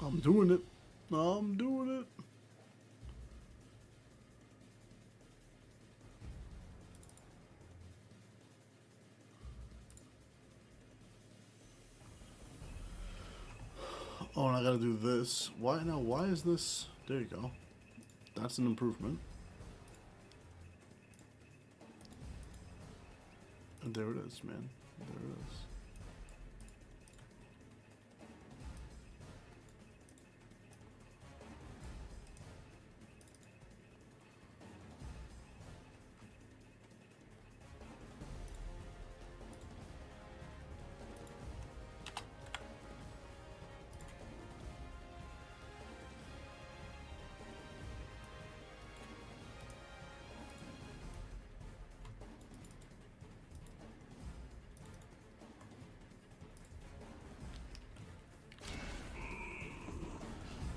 I'm doing it. I'm doing it. Oh, and I gotta do this. Why now? Why is this? There you go. That's an improvement. And there it is, man. There it is.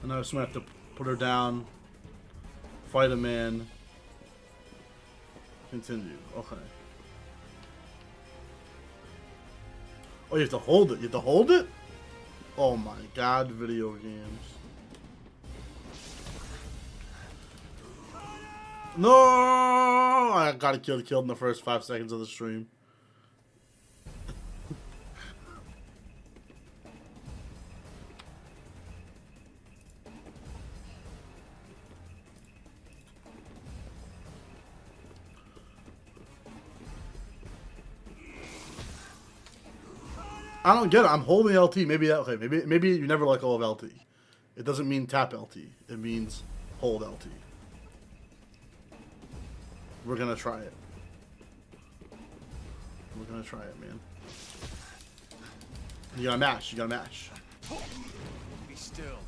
And I just have to put her down, fight a man, continue. Okay. Oh, you have to hold it. You have to hold it? Oh my god, video games. No! I got killed in the first 5 seconds of the stream. I don't get it. I'm holding LT. Maybe that. Okay. Maybe you never let go of LT. It doesn't mean tap LT. It means hold LT. We're gonna try it. We're gonna try it, man. You gotta mash. You gotta mash. Be still.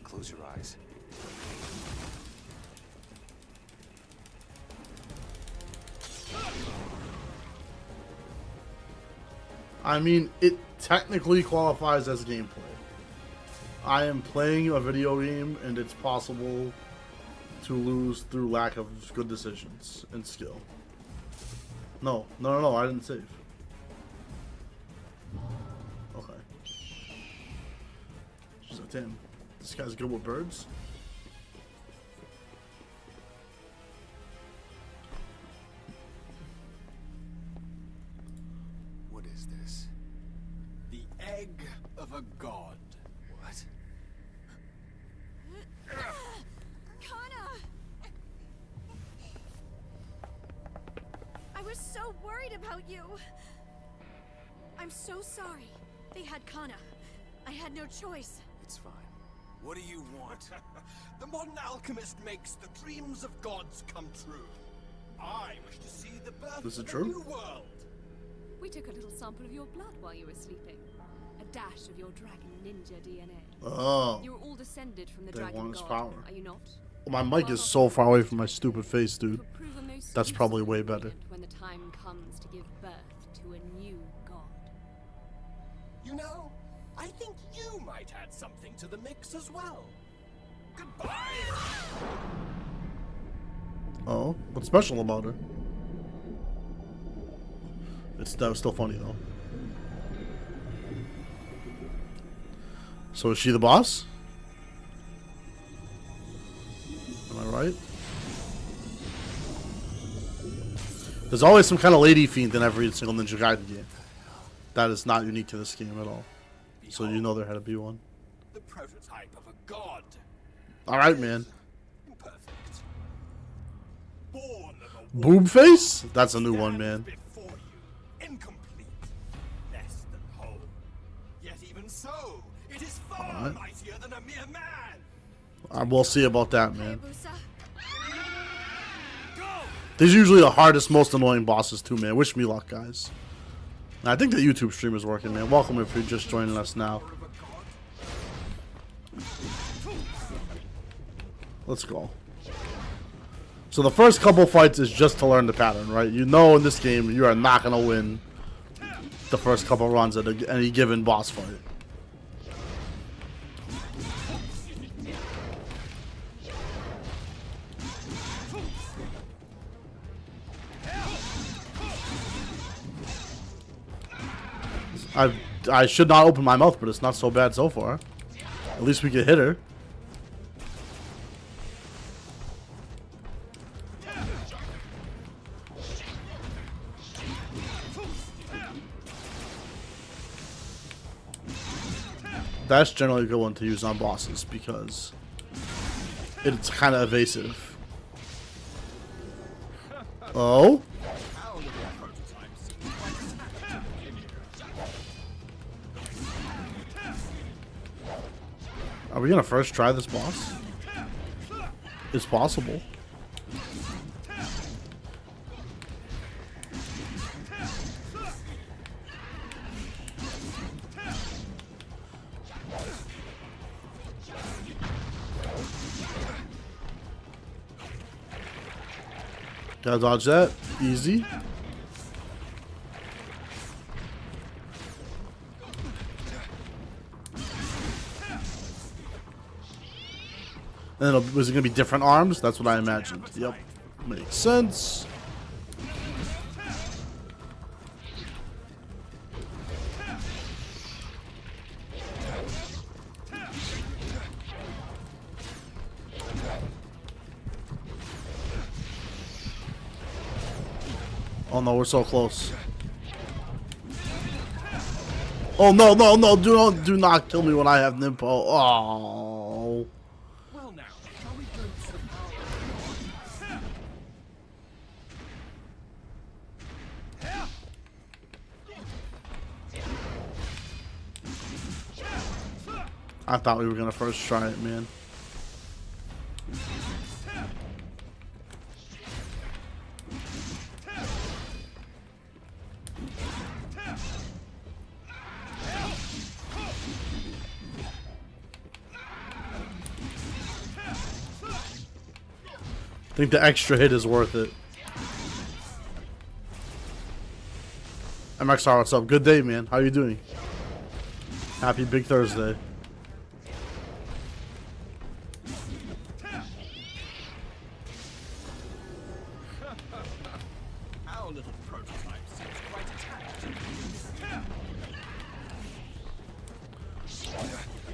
Close your eyes. I mean, it technically qualifies as gameplay. I am playing a video game, and it's possible to lose through lack of good decisions and skill. No, I didn't save. Okay. She's like, damn, this guy's good with birds. What is this? The egg of a god. What? I was so worried about you. I'm so sorry. They had Kana. I had no choice. It's fine. What do you want? The modern alchemist makes the dreams of gods come true. I wish to see the birth This is of true? a new world. We took a little sample of your blood while you were sleeping. A dash of your dragon ninja DNA. Oh. You're all descended from the They dragon want his god, power. are you not? My mic is so far away from my stupid face, dude. Could prove a most That's probably useful way better. ingredient when the time comes to give birth to a new god. You know, I think you might add something to the mix as well. Goodbye. Oh, what's special about her? That was still funny though. So is she the boss? Am I right? There's always some kind of lady fiend in every single Ninja Gaiden game. That is not unique to this game at all. So you know there had to be one. The prototype of a god. Alright, man. Imperfect. Born of a Boob face? That's a new one, man. before you, incomplete, less than whole. Yet even so, it is far Alright. mightier than a mere man. We'll see about that, man. Hayabusa. Go! These are usually the hardest, most annoying bosses too, man. Wish me luck, guys. And I think the YouTube stream is working, man. Welcome if you're just joining us now. Let's go. So the first couple fights is just to learn the pattern, right? You know in this game you are not going to win the first couple runs at any given boss fight. I should not open my mouth, but it's not so bad so far. At least we can hit her. That's generally a good one to use on bosses because it's kind of evasive. Oh? Are we gonna first try this boss? It's possible. Gotta dodge that. Easy. And then was it gonna be different arms? That's what I imagined. Yep. Makes sense. Oh no, we're so close. Oh no, no, no, do not kill me when I have Nimpo. Oh. Well now, shall we go to the I thought we were gonna first try it, man. I think the extra hit is worth it. MXR, what's up? Good day, man. How you doing? Happy Big Thursday. Our little prototype seems quite attached.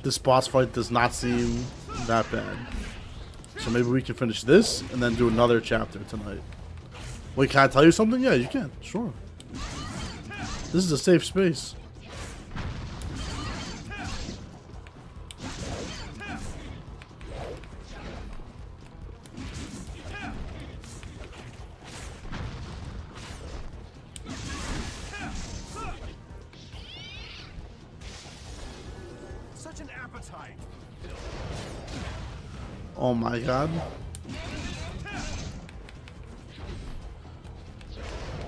This boss fight does not seem that bad. So maybe we can finish this and then do another chapter tonight. Wait, can I tell you something? Yeah, you can. Sure. This is a safe space. Such an appetite. Oh my god.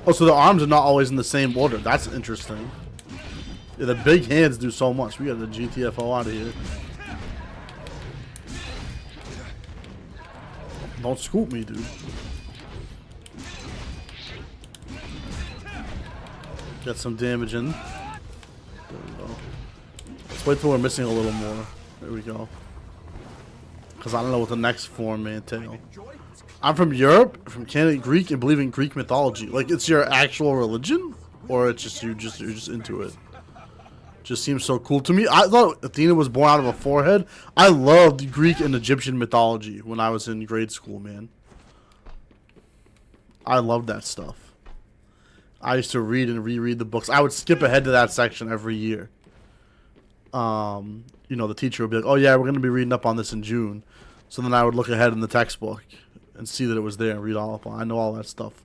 Oh, so the arms are not always in the same order. That's interesting. Yeah, the big hands do so much. We got the GTFO out of here. Don't scoop me, dude. Get some damage in. There we go. Let's wait till we're missing a little more. There we go. Because I don't know what the next form may entail. I'm from Europe, from Canada, Greek, and believe in Greek mythology. Like, it's your actual religion? Or it's just you're just into it? Just seems so cool to me. I thought Athena was born out of a forehead. I loved Greek and Egyptian mythology when I was in grade school, man. I loved that stuff. I used to read and reread the books. I would skip ahead to that section every year. You know, the teacher would be like, oh yeah, we're going to be reading up on this in June. So then I would look ahead in the textbook and see that it was there and read all up on. I know all that stuff.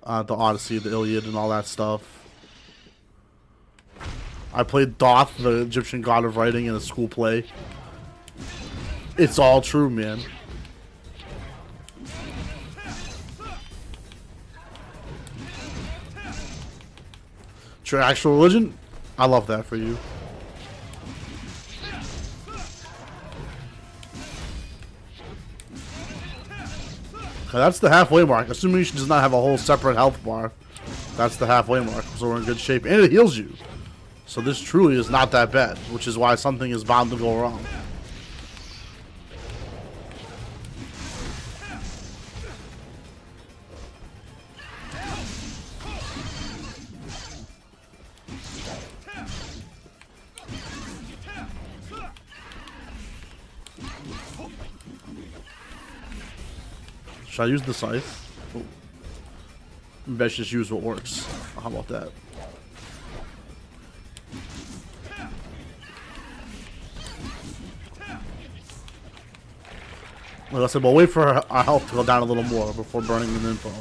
The Odyssey, the Iliad, and all that stuff. I played Thoth, the Egyptian god of writing, in a school play. It's all true, man. It's your actual religion? I love that for you. Okay, that's the halfway mark. Assuming she does not have a whole separate health bar. That's the halfway mark, so we're in good shape. And it heals you. So this truly is not that bad, which is why something is bound to go wrong. Should I use the scythe? Oh. Maybe I should just use what works. How about that? Like I said, we'll wait for our health to go down a little more before burning an info.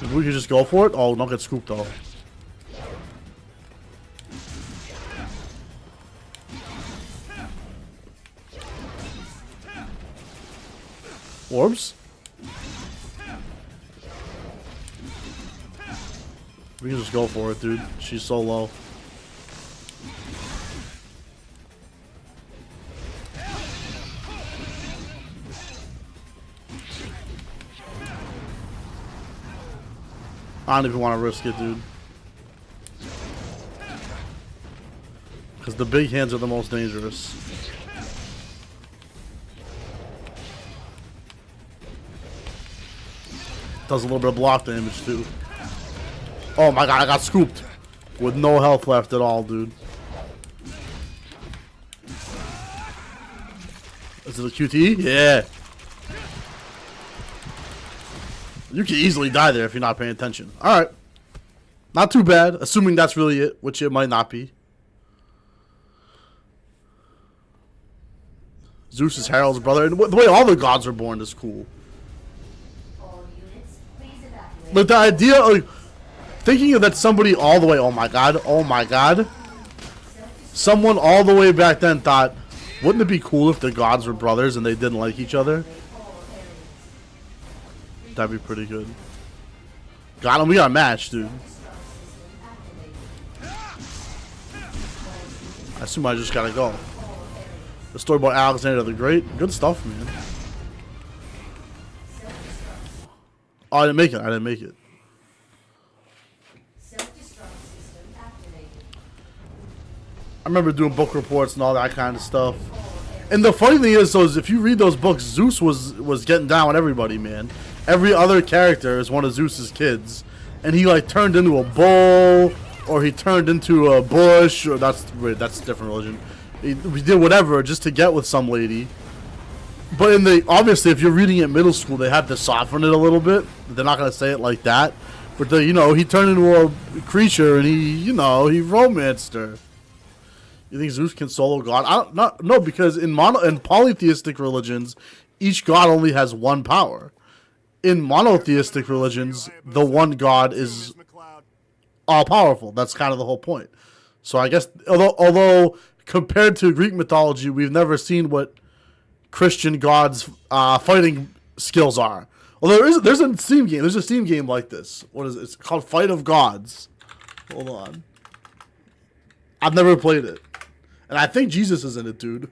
If we could just go for it. Oh, don't get scooped though. Orbs? We can just go for it, dude. She's so low. I don't even want to risk it, dude. Because the big hands are the most dangerous. Does a little bit of block damage, too. Oh my god, I got scooped. With no health left at all, dude. Is it a QT? Yeah. You can easily die there if you're not paying attention. Alright. Not too bad, assuming that's really it, which it might not be. Zeus is Harold's brother. And the way all the gods are born is cool. But the idea of thinking of that somebody all the way, oh my god. Someone all the way back then thought, wouldn't it be cool if the gods were brothers and they didn't like each other? That'd be pretty good. Got him. We got a match, dude. I assume I just gotta go. The story about Alexander the Great. Good stuff, man. Oh, I didn't make it. I didn't make it. I remember doing book reports and all that kind of stuff. And the funny thing is, if you read those books, Zeus was getting down with everybody, man. Every other character is one of Zeus's kids, and he like turned into a bull, or he turned into a bush, or that's a different religion. He did whatever just to get with some lady. But obviously, if you're reading it middle school, they have to soften it a little bit. They're not gonna say it like that. But he turned into a creature, and he romanced her. You think Zeus can solo God? No, because in polytheistic religions, each god only has one power. In monotheistic religions, the one god is all powerful. That's kind of the whole point. So I guess, although compared to Greek mythology, we've never seen what Christian gods' fighting skills are. Although there's a Steam game. There's a Steam game like this. What is it? It's called Fight of Gods. Hold on. I've never played it. And I think Jesus is in it, dude.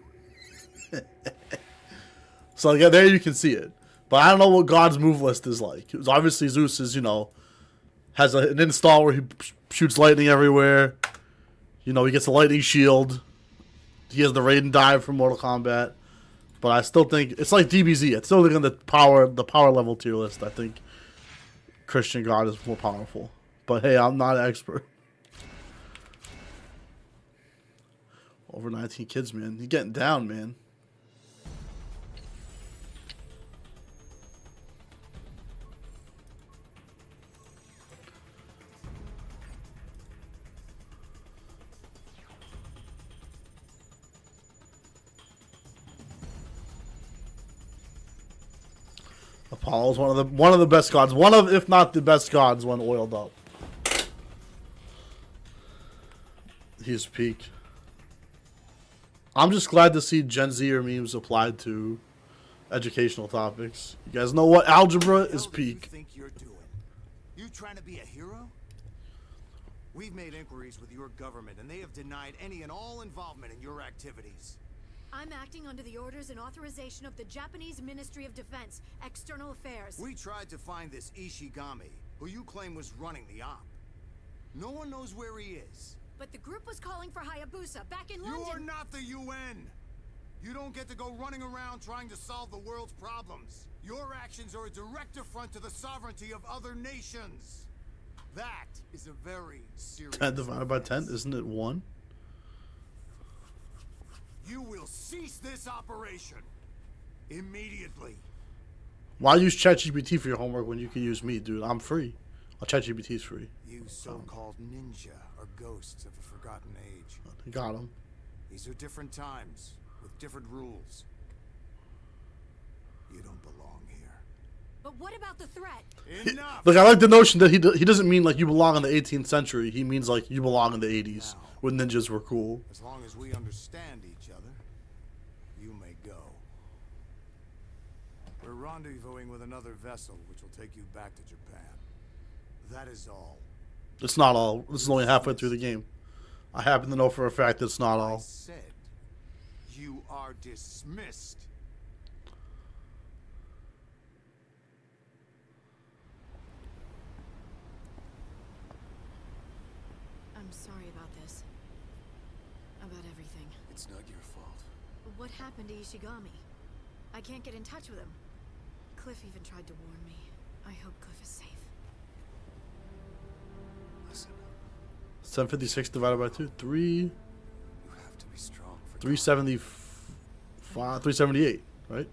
So yeah, there you can see it. But I don't know what God's move list is like. Because obviously Zeus is, has an install where he shoots lightning everywhere. He gets a lightning shield. He has the Raiden dive from Mortal Kombat. But I still think it's like DBZ. It's still like on the power level tier list. I think Christian God is more powerful. But hey, I'm not an expert. Over 19 kids, man. You're getting down, man. Apollo's one of the best gods. If not the best gods when oiled up. He's peak. I'm just glad to see Gen Z memes applied to educational topics. You guys know what algebra is peak. Think you're doing? You trying to be a hero? We've made inquiries with your government, and they have denied any and all involvement in your activities. I'm acting under the orders and authorization of the Japanese Ministry of Defense, External Affairs. We tried to find this Ishigami, who you claim was running the op. No one knows where he is. But the group was calling for Hayabusa back in London. You are not the UN! You don't get to go running around trying to solve the world's problems. Your actions are a direct affront to the sovereignty of other nations. That is a very serious 10 divided by 10, isn't it 1? You will cease this operation immediately. Why use ChatGPT for your homework when you can use me, dude? I'm free. ChatGPT's free. You so-called ninja are ghosts of a forgotten age. Got him. These are different times with different rules. You don't belong here. But what about the threat? Enough. Look, I like the notion that he doesn't mean like you belong in the 18th century. He means like you belong in the 80s when ninjas were cool. As long as we understand each other, you may go. We're rendezvousing with another vessel, which will take you back to Japan. That is all. It's not all. This is only halfway through the game. I happen to know for a fact that it's not I all. said, you are dismissed. I'm sorry about this. About everything. It's not your fault. What happened to Ishigami? I can't get in touch with him. Cliff even tried to warn me. I hope Cliff is safe. Listen, 756 divided by 2. 3. you have to be strong for 375. 378. Right?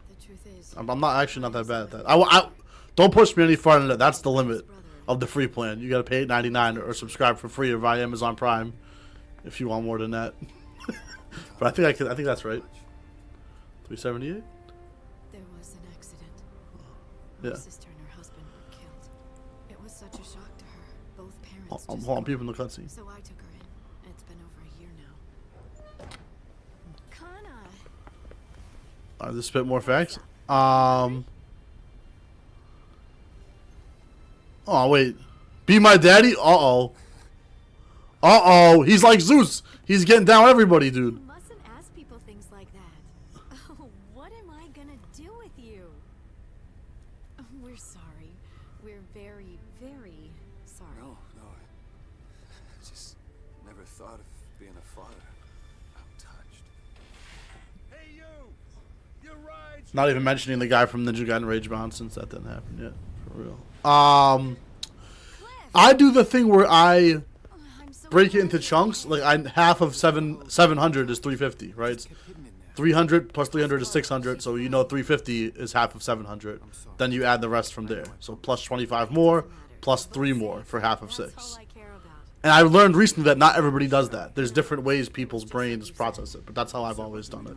The truth is, I'm not actually not that bad at that. I don't push me any farther than that. That's the limit of the free plan. You gotta pay $8.99 or subscribe for free or via Amazon Prime if you want more than that. But I think that's right. 378. there was an accident. Yeah. My sister and her husband were killed. It was such a shock to her. Both parents. I'm just holding people in the cutscene. So I took her in, and it's been over a year now. Kana. Alright, this is a bit more facts. Oh wait, be my daddy? He's like Zeus. He's getting down with everybody, dude. You mustn't ask people things like that. Oh, what am I gonna do with you? We're sorry. We're very, very sorry. No, I just never thought of being a father. I'm touched. Hey, you ride. Not even mentioning the guy from Ninja Gaiden Ragebound, since that didn't happen yet. For real. I do the thing where I I'm so break it into chunks. Like half of 700 is 350, right? It's 300 plus 300 is 600, so you know 350 is half of 700. Then you add the rest from there. So plus 25 more, plus 3 more for half of That's 6. all I care about. And I learned recently that not everybody does that. There's different ways people's brains process it, but that's how I've always done it.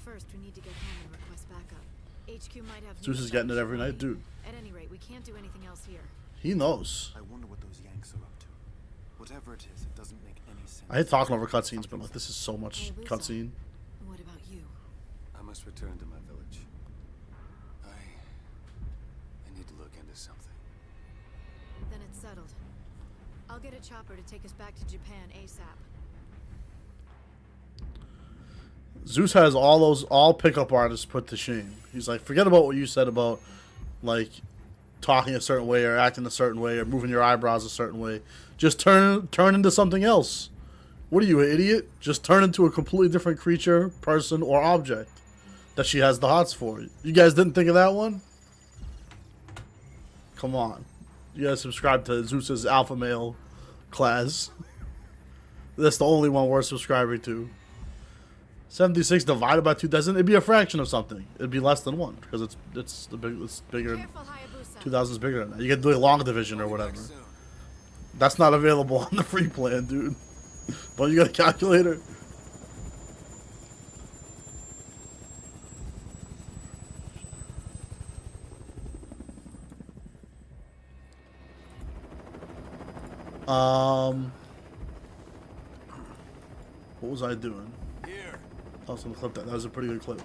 First, we need to get home and request backup. HQ might have. Zeus is getting it every night, dude. At any rate, we can't do anything else here. He knows. I wonder what those Yanks are up to. Whatever it is, it doesn't make any sense. I hate talking over cutscenes, but like this is so much Hey, Lusa. cutscene. What about you? I must return to my village. I need to look into something. Then it's settled. I'll get a chopper to take us back to Japan ASAP. Zeus has all pickup artists put to shame. He's like, forget about what you said about like talking a certain way or acting a certain way or moving your eyebrows a certain way. Just turn into something else. What are you, an idiot? Just turn into a completely different creature, person, or object that she has the hots for. You guys didn't think of that one? Come on. You guys subscribe to Zeus's alpha male class. That's the only one worth subscribing to. 76 divided by 2 doesn't. It'd be a fraction of something. It'd be less than 1 because it's bigger. Careful, Hayabusa. 2000 is bigger than that. You can do a long division or whatever. That's not available on the free plan, dude. But you got a calculator. What was I doing? Here. I was gonna clip that. That was a pretty good clip.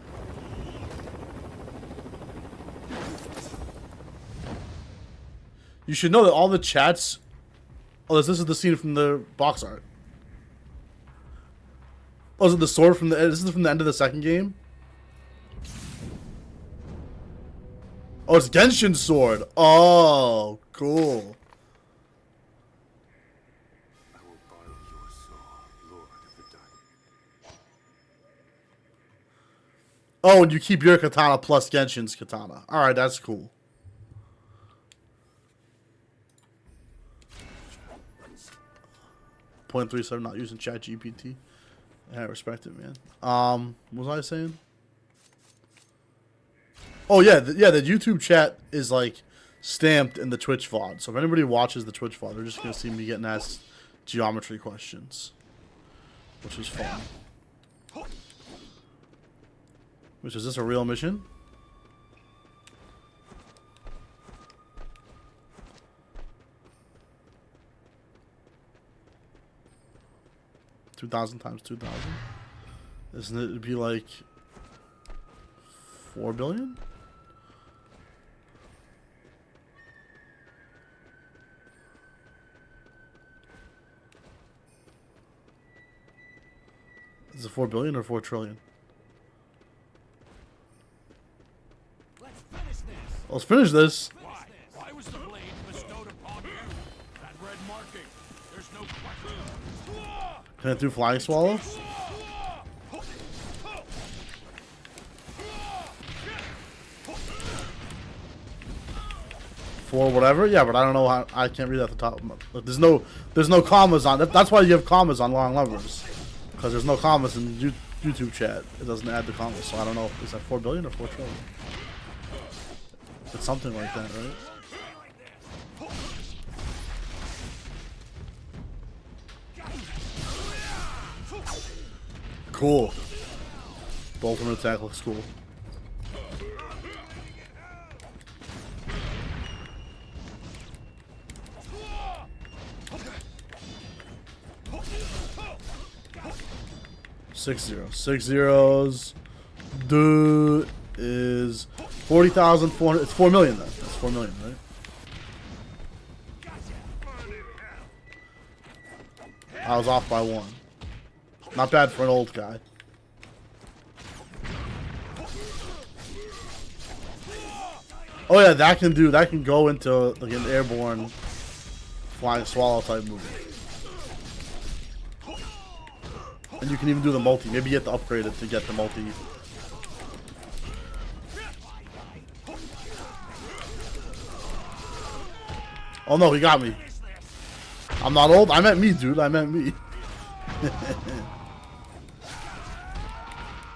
You should know that all the chats. Oh, this is the scene from the box art. Oh, is it the sword from the? This is from the end of the second game. Oh, it's Genshin's sword. Oh, cool. I will borrow your soul, Lord of the Dark. Oh, and you keep your katana plus Genshin's katana. All right, that's cool. .37, not using ChatGPT. Yeah, I respect it, man. What was I saying? Oh yeah, the YouTube chat is like stamped in the Twitch VOD. So if anybody watches the Twitch VOD, they're just gonna see me getting asked geometry questions, which is fun. Which is this a real mission? $2,000 times 2,000. Isn't it? It'd be like 4 billion. Is it 4 billion or 4 trillion? Let's finish this. Let's finish this. Why was the blade bestowed upon you? That red marking. There's no question. Can it do flying swallow? For whatever, yeah, but I don't know how. I can't read at the top. There's no commas on. That's why you have commas on long levers, because there's no commas in YouTube chat. It doesn't add the commas, so I don't know. Is that 4 billion or 4 trillion? It's something like that, right? Cool. The ultimate attack looks cool. Six zeros. Dude is 40,400. It's 4 million then. That's 4 million, right? I was off by 1. Not bad for an old guy. Oh yeah, that can go into like an airborne flying swallow type movie. And you can even do the multi. Maybe you have to upgrade it to get the multi. Oh no, he got me. I'm not old. I meant me, dude. I meant me.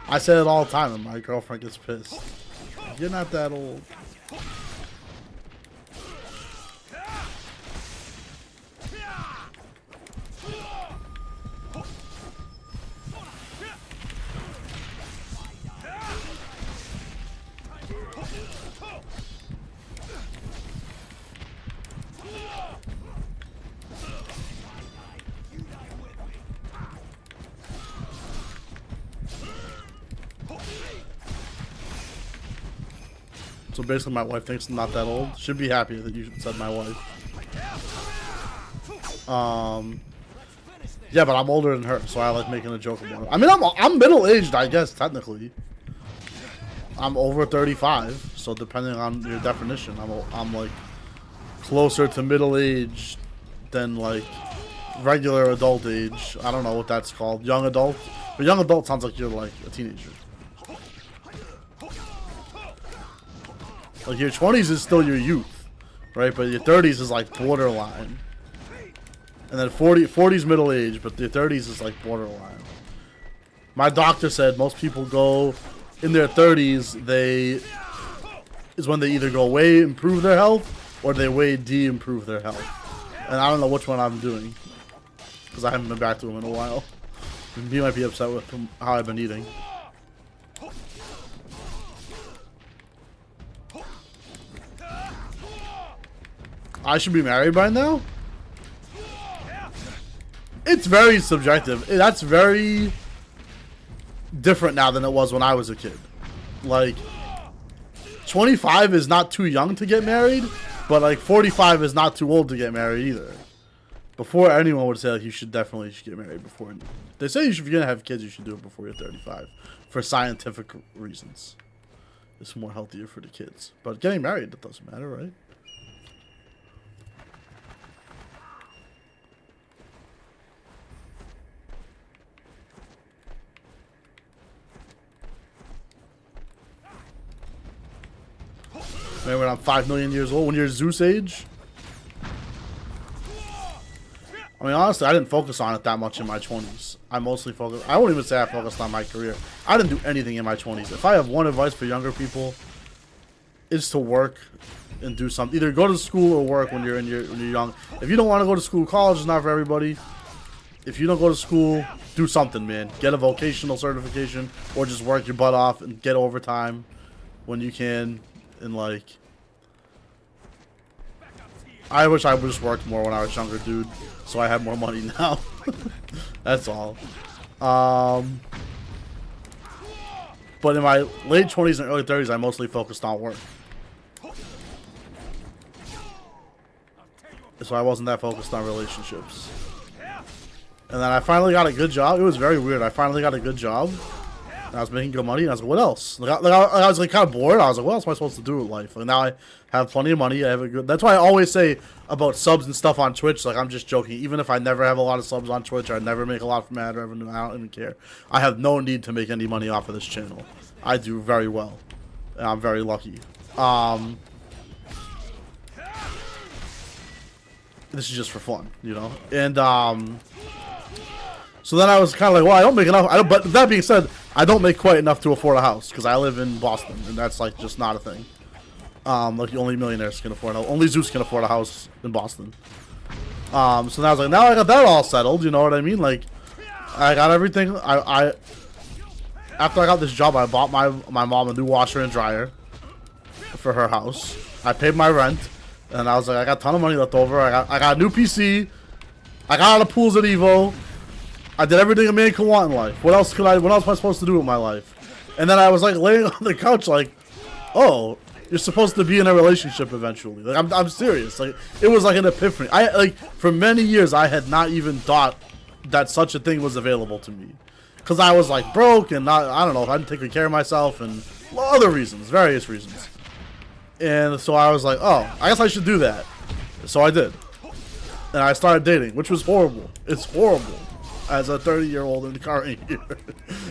I say it all the time and my girlfriend gets pissed. You're not that old. So basically my wife thinks I'm not that old. Should be happy that you said my wife. Yeah, but I'm older than her, so I like making a joke about it. I mean, I'm middle-aged, I guess, technically. I'm over 35, so depending on your definition, I'm like closer to middle-aged than like regular adult age. I don't know what that's called. Young adult? But young adult sounds like you're like a teenager. Like your 20s is still your youth, right? But your 30s is like borderline. And then 40's middle age, but your 30s is like borderline. My doctor said most people go in their 30s, is when they either go way improve their health or they way de-improve their health. And I don't know which one I'm doing, because I haven't been back to him in a while. And he might be upset with how I've been eating. I should be married by now? It's very subjective. That's very different now than it was when I was a kid. Like, 25 is not too young to get married, but like 45 is not too old to get married either. Before, anyone would say like you should get married before. They say if you're gonna have kids, you should do it before you're 35 for scientific reasons. It's more healthier for the kids. But getting married, that doesn't matter, right? Maybe when I'm 5 million years old, when you're Zeus age. I mean, honestly, I didn't focus on it that much in my 20s. I mostly focused. I won't even say I focused on my career. I didn't do anything in my 20s. If I have one advice for younger people, it's to work and do something. Either go to school or work when you're young. If you don't want to go to school, college is not for everybody. If you don't go to school, do something, man. Get a vocational certification or just work your butt off and get overtime when you can. And like, I wish I just worked more when I was younger, dude. So I have more money now. That's all. But in my late 20s and early 30s, I mostly focused on work. So I wasn't that focused on relationships. And then I finally got a good job. It was very weird. I finally got a good job. And I was making good money. And I was like, what else? I was like kind of bored. I was like, what else am I supposed to do with life? And now I have plenty of money. I have a good. That's why I always say about subs and stuff on Twitch. Like, I'm just joking. Even if I never have a lot of subs on Twitch, or I never make a lot from ad revenue, I don't even care. I have no need to make any money off of this channel. I do very well. And I'm very lucky. This is just for fun, you know? And, so then I was kind of like, well, I don't make enough. But that being said, I don't make quite enough to afford a house because I live in Boston, and that's like just not a thing. Like only millionaires can afford a house. Only Zeus can afford a house in Boston. So now I was like, now I got that all settled. You know what I mean? Like, I got everything. After I got this job, I bought my mom a new washer and dryer for her house. I paid my rent, and I was like, I got a ton of money left over. I got a new PC. I got out of pools at Evo. I did everything a man could want in life. What else am I supposed to do with my life? And then I was like laying on the couch like, oh, you're supposed to be in a relationship eventually. Like, I'm serious. Like, it was like an epiphany. For many years I had not even thought that such a thing was available to me. Cause I was like broke and I don't know, I didn't take good care of myself and other reasons, various reasons. And so I was like, oh, I guess I should do that. So I did. And I started dating, which was horrible. It's horrible. As a 30-year-old in the current year.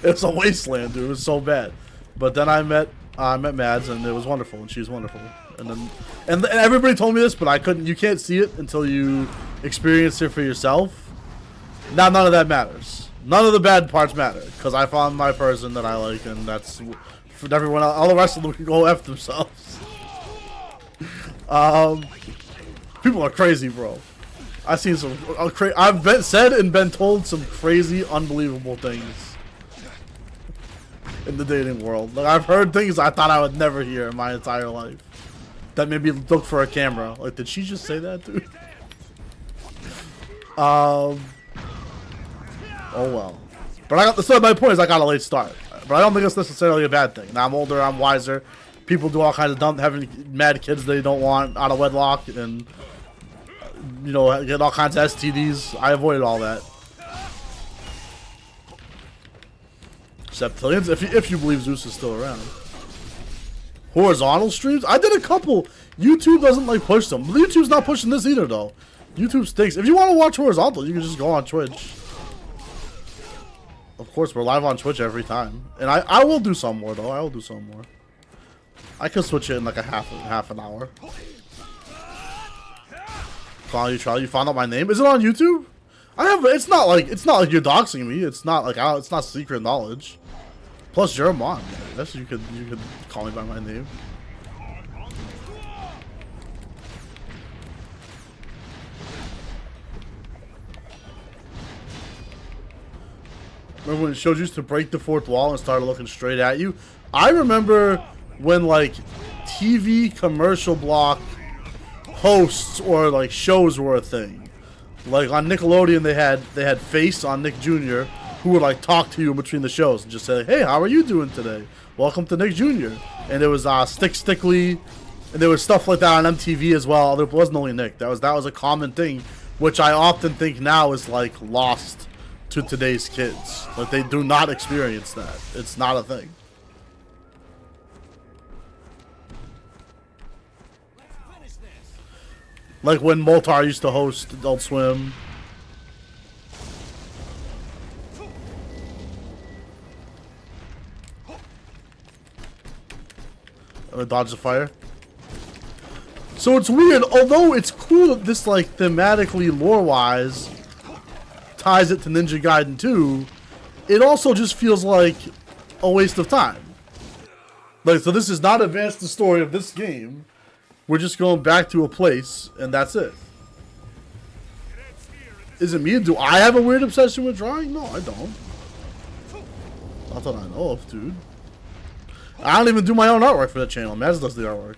It's a wasteland, dude. It was so bad. But then I met Mads, and it was wonderful, and she was wonderful. And everybody told me this, but I couldn't. You can't see it until you experience it for yourself. Now none of that matters. None of the bad parts matter, because I found my person that I like, and that's for everyone else. All the rest of them can go F themselves. People are crazy, bro. I've seen some. I've said and been told some crazy, unbelievable things in the dating world. Like, I've heard things I thought I would never hear in my entire life. That made me look for a camera. Like, did she just say that, dude? Oh well. But so my point is, I got a late start. But I don't think it's necessarily a bad thing. Now I'm older. I'm wiser. People do all kinds of dumb, having mad kids they don't want out of wedlock, and you know, get all kinds of STDs. I avoided all that. Septillions, if you believe Zeus is still around. Horizontal streams? I did a couple. YouTube doesn't like push them. YouTube's not pushing this either though. YouTube stinks. If you want to watch horizontal, you can just go on Twitch. Of course, we're live on Twitch every time. And I will do some more though. I will do some more. I could switch it in like a half an hour. Call you, Charlie. You found out my name. Is it on YouTube? It's not like you're doxing me. It's not like it's not secret knowledge. Plus, you're a mod. I guess you could call me by my name. Remember when it showed you to break the fourth wall and started looking straight at you? I remember when like TV commercial block hosts or like shows were a thing. Like on Nickelodeon, they had Face on Nick Jr. who would like talk to you in between the shows and just say, "Hey, how are you doing today? Welcome to Nick Jr." And there was Stickly, and there was stuff like that on MTV as well. There wasn't only Nick. That was a common thing, which I often think now is like lost to today's kids. Like, they do not experience that. It's not a thing. Like when Moltar used to host Adult Swim. Dodge the fire. So it's weird, although it's cool that this, like, thematically, lore-wise, ties it to Ninja Gaiden 2, it also just feels like a waste of time. Like, so this is not advanced the story of this game. We're just going back to a place, and that's it. Is it me? Do I have a weird obsession with drawing? No, I don't. Not that I know of, dude. I don't even do my own artwork for the channel. Maz does the artwork.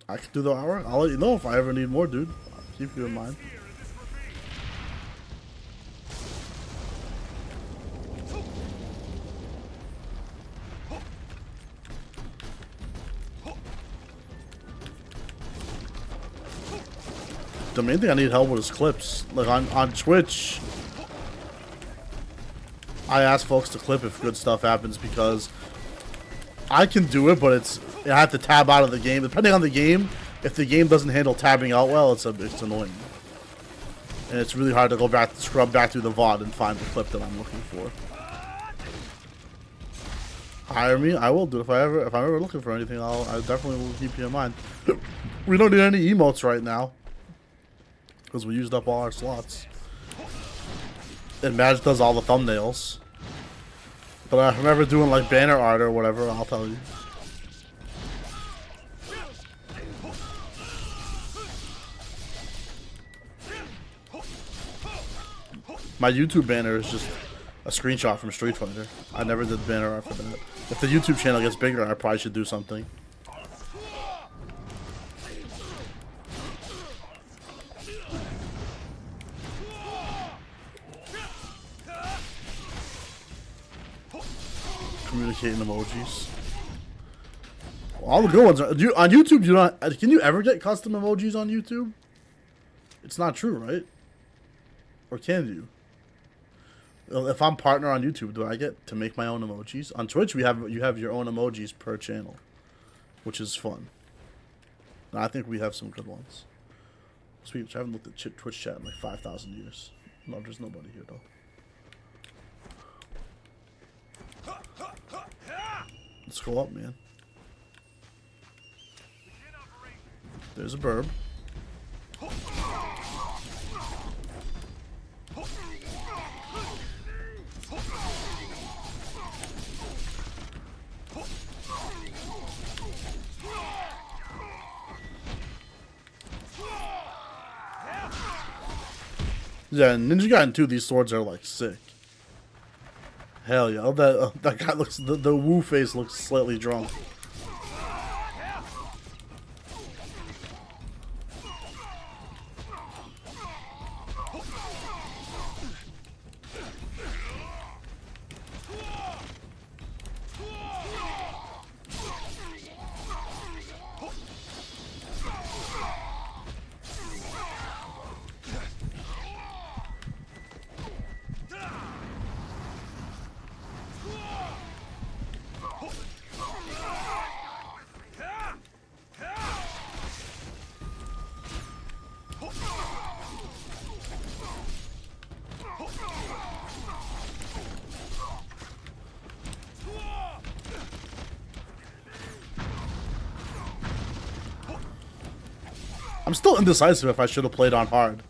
I can do the artwork. I'll let you know if I ever need more, dude. I'll keep you in mind. The main thing I need help with is clips. Like on Twitch, I ask folks to clip if good stuff happens because I can do it, but I have to tab out of the game. Depending on the game, if the game doesn't handle tabbing out well, it's annoying. And it's really hard to go back, scrub back through the VOD and find the clip that I'm looking for. Hire me, I will do it. If I'm ever looking for anything, I definitely will keep you in mind. We don't need any emotes right now because we used up all our slots. And Madge does all the thumbnails. But if I'm ever doing like banner art or whatever, I'll tell you. My YouTube banner is just a screenshot from Street Fighter. I never did banner art for that. If the YouTube channel gets bigger, I probably should do something. Communicating emojis. All the good ones are on YouTube. You don't. Can you ever get custom emojis on YouTube? It's not true, right? Or can you? If I'm partner on YouTube, do I get to make my own emojis? On Twitch, you have your own emojis per channel, which is fun. And I think we have some good ones. Sweet. I haven't looked at Twitch chat in like 5,000 years. No, there's nobody here though. Let's go up, man. There's a burb. Yeah, in Ninja Gaiden 2, these swords are like sick. Hell yeah! Oh, that guy looks. The Wu face looks slightly drunk. I'm still indecisive if I should have played on hard.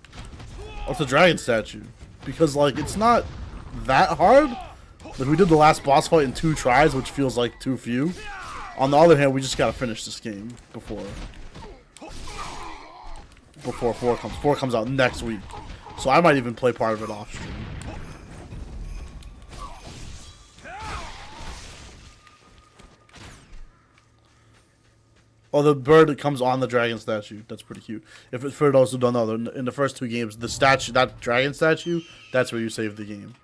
What's the dragon statue? Because like it's not that hard. Like we did the last boss fight in 2 tries, which feels like too few. On the other hand, we just gotta finish this game before 4 comes out next week. So I might even play part of it off stream. Oh, the bird that comes on the dragon statue. That's pretty cute. If it's for those who don't know, in the first 2 games, the statue, that dragon statue, that's where you save the game.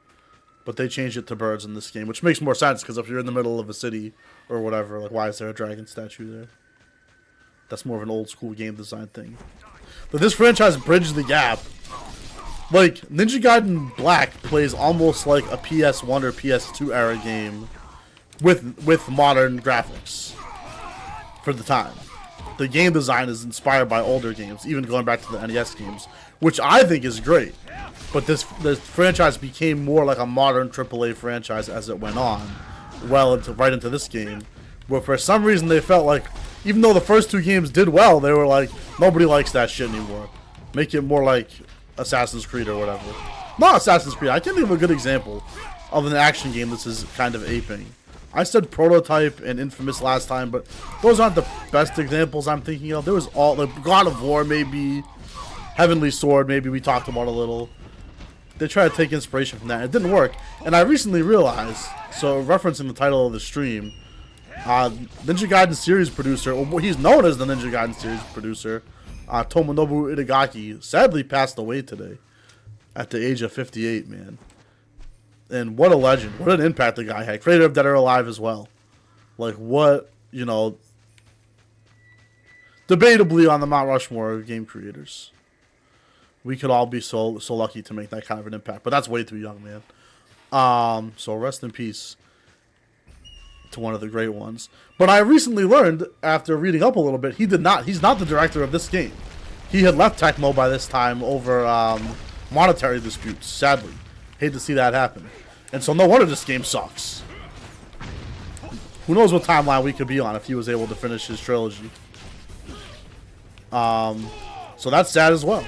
But they changed it to birds in this game, which makes more sense because if you're in the middle of a city or whatever, like why is there a dragon statue there? That's more of an old school game design thing. But this franchise bridged the gap. Like Ninja Gaiden Black plays almost like a PS1 or PS2 era game with modern graphics. For the time. the game design is inspired by older games, even going back to the NES games, which I think is great. But this franchise became more like a modern AAA franchise as it went on, right into this game, where for some reason they felt like, even though the first two games did well, they were like, nobody likes that shit anymore. Make it more like Assassin's Creed or whatever. Not Assassin's Creed. I can't think of a good example of an action game this is kind of aping. I said Prototype and Infamous last time, but those aren't the best examples I'm thinking of. There was all the God of War, maybe Heavenly Sword, maybe we talked about a little. They tried to take inspiration from that. It didn't work, and I recently realized. So, referencing the title of the stream, Ninja Gaiden series producer, or he's known as the Ninja Gaiden series producer, Tomonobu Itagaki, sadly passed away today at the age of 58, man. And what a legend. What an impact the guy had. Creator of Dead or Alive as well. Like, what, you know, debatably on the Mount Rushmore of game creators. We could all be so lucky to make that kind of an impact. But that's way too young, man. So rest in peace to one of the great ones. But I recently learned, after reading up a little bit, he's not the director of this game. He had left Tecmo by this time over monetary disputes, sadly. Hate to see that happen. And so no wonder this game sucks. Who knows what timeline we could be on if he was able to finish his trilogy. So that's sad as well.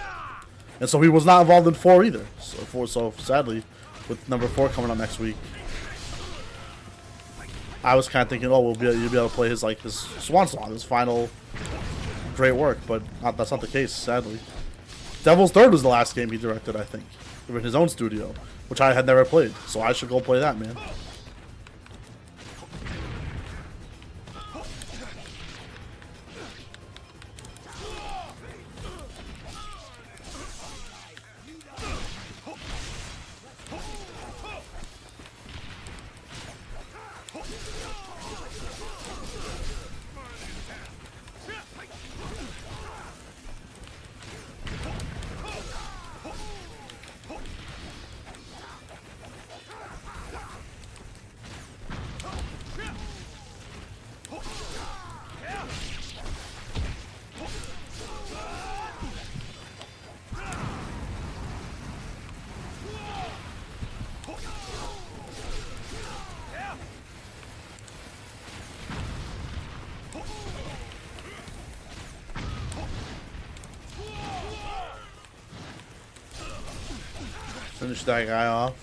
And so he was not involved in 4 either. So sadly, with number 4 coming up next week, I was kind of thinking, oh, you'll be able to play his swan song, his final great work, but that's not the case, sadly. Devil's Third was the last game he directed, I think, in his own studio, which I had never played, so I should go play that, man. Finish that guy off.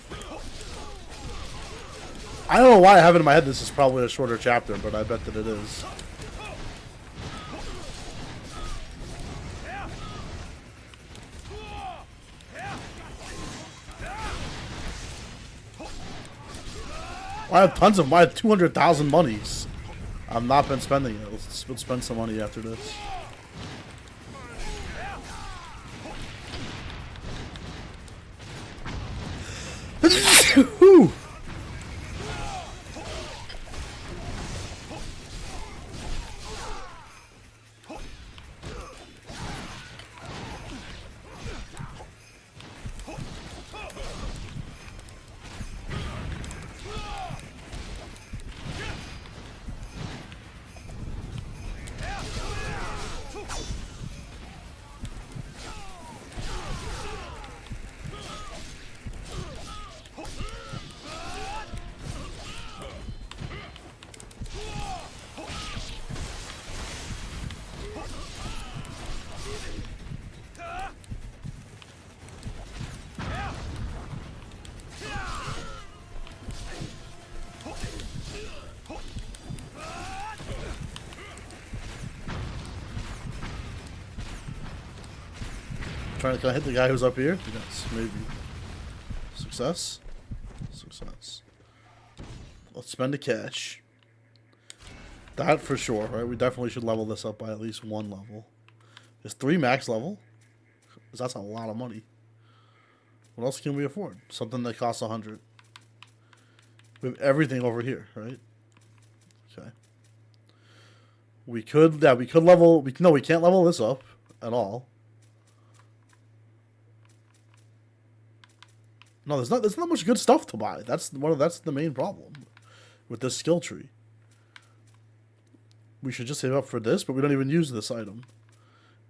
I don't know why I have it in my head this is probably a shorter chapter, but I bet that it is. I have tons of, I have 200,000 monies. I've not been spending it. Let's spend some money after this. Whew. Can I hit the guy who's up here? Yes, maybe. Success? Success. Let's spend the cash. That for sure, right? We definitely should level this up by at least 1 level. Is 3 max level? Because that's a lot of money. What else can we afford? Something that costs 100. We have everything over here, right? Okay. We could level... No, we can't level this up at all. No, there's not much good stuff to buy. That's the main problem with this skill tree. we should just save up for this, but we don't even use this item.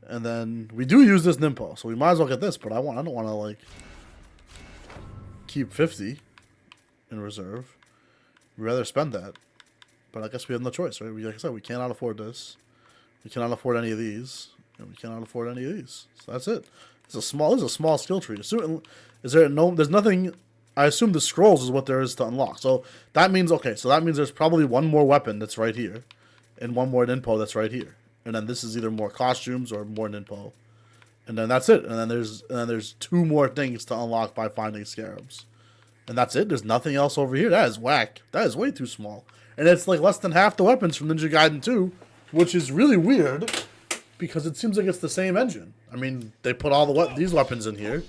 And then we do use this Nimpo, so we might as well get this, but I don't want to like keep 50 in reserve. We'd rather spend that. But I guess we have no choice, right? Like I said, we cannot afford this. We cannot afford any of these. And we cannot afford any of these. So that's it. This is a small skill tree. There's nothing. I assume the scrolls is what there is to unlock. So that means, okay, so that means there's probably one more weapon that's right here. And one more Ninpo that's right here. And then this is either more costumes or more Ninpo. And then that's it. And then there's 2 more things to unlock by finding scarabs. And that's it. There's nothing else over here. That is whack. That is way too small. And it's like less than half the weapons from Ninja Gaiden 2, which is really weird because it seems like it's the same engine. I mean, they put all these weapons in here.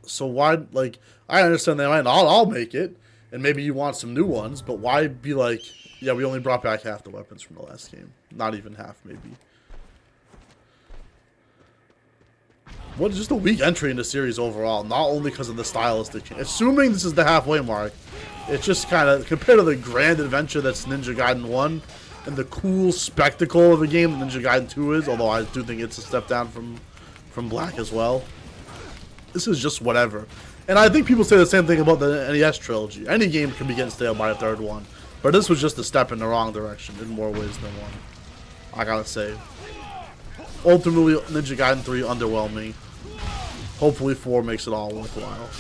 So why, like, I understand they might all make it, and maybe you want some new ones, but why be like, yeah, we only brought back half the weapons from the last game. Not even half, maybe. What is just a weak entry in the series overall, not only because of the stylistic change. Assuming this is the halfway mark, it's just kind of, compared to the grand adventure that's Ninja Gaiden 1, and the cool spectacle of a game that Ninja Gaiden 2 is, although I do think it's a step down from Black as well. This is just whatever. And I think people say the same thing about the NES trilogy. Any game can be getting stale by a third one. But this was just a step in the wrong direction in more ways than one. I gotta say. Ultimately, Ninja Gaiden 3 underwhelming. Hopefully 4 makes it all worthwhile.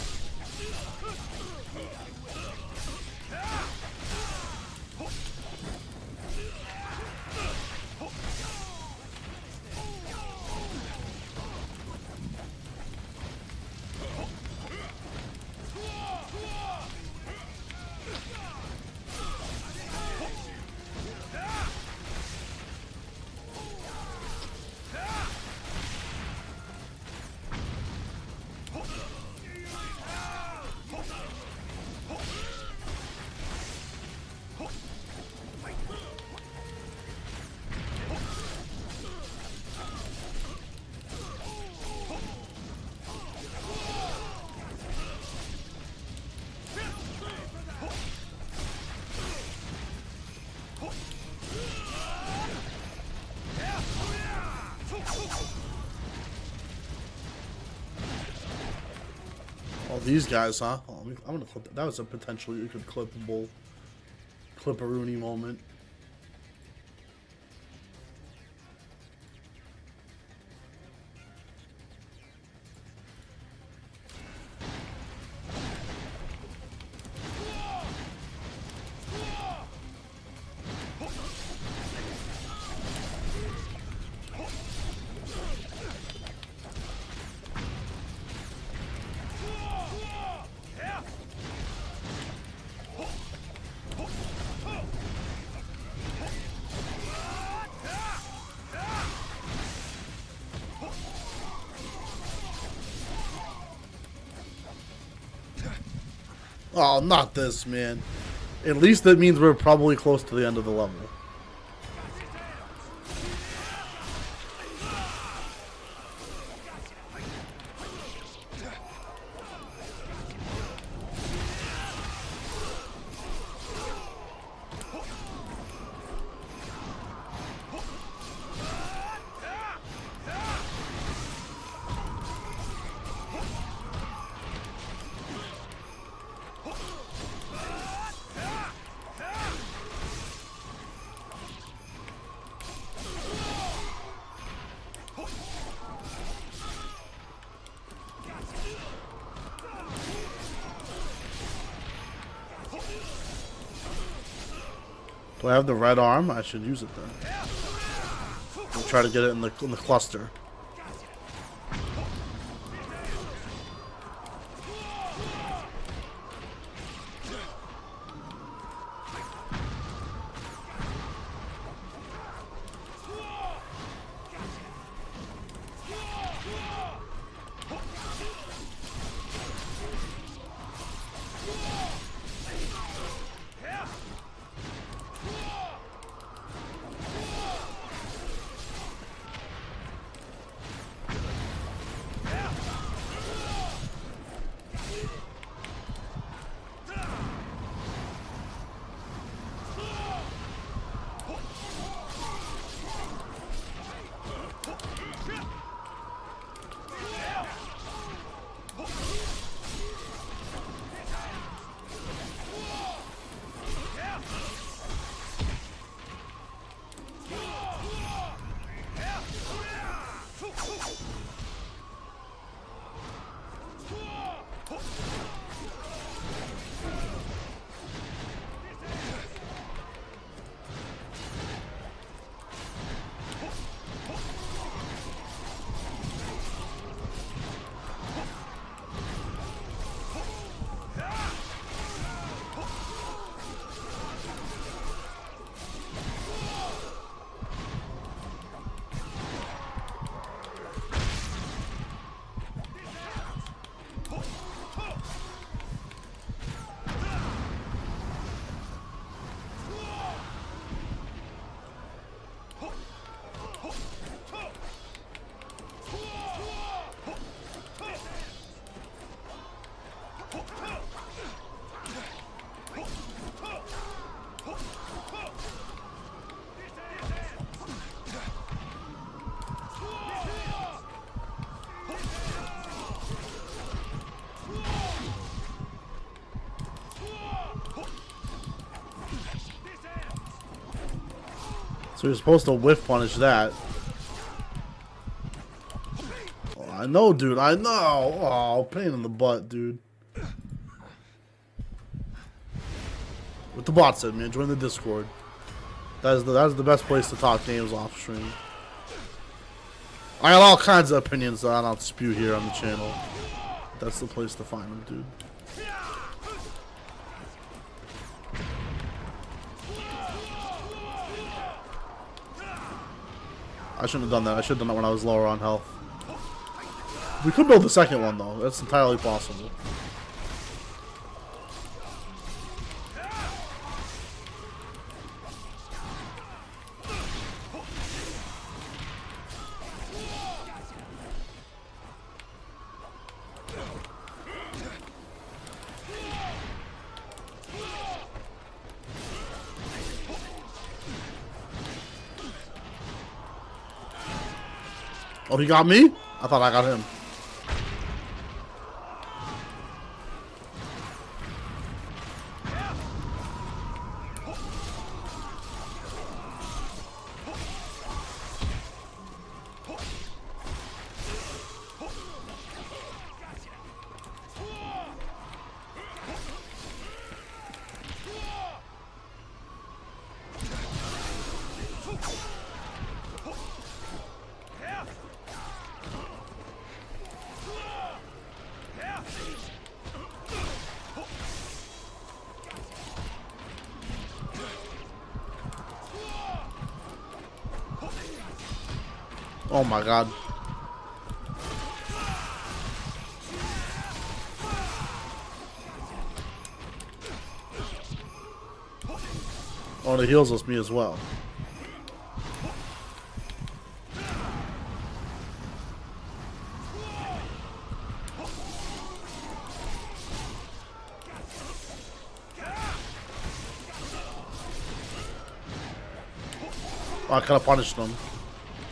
Oh, these guys, huh? Oh, I'm gonna clip that. That was a potentially good clippable, clipperoonie moment. Oh, not this, man. At least that means we're probably close to the end of the level. Do I have the red arm? I should use it then. I'll try to get it in the cluster. So you're supposed to whiff punish that. Oh, I know, dude. I know. Oh, pain in the butt, dude. What the bot said, man. Join the Discord. That is the best place to talk games off stream. I got all kinds of opinions that I don't spew here on the channel. That's the place to find them, dude. I shouldn't have done that. I should have done that when I was lower on health. We could build the second one, though. That's entirely possible. Oh, he got me? I thought I got him. Oh my god. Oh, the heals us me as well. Oh, I kind of punished them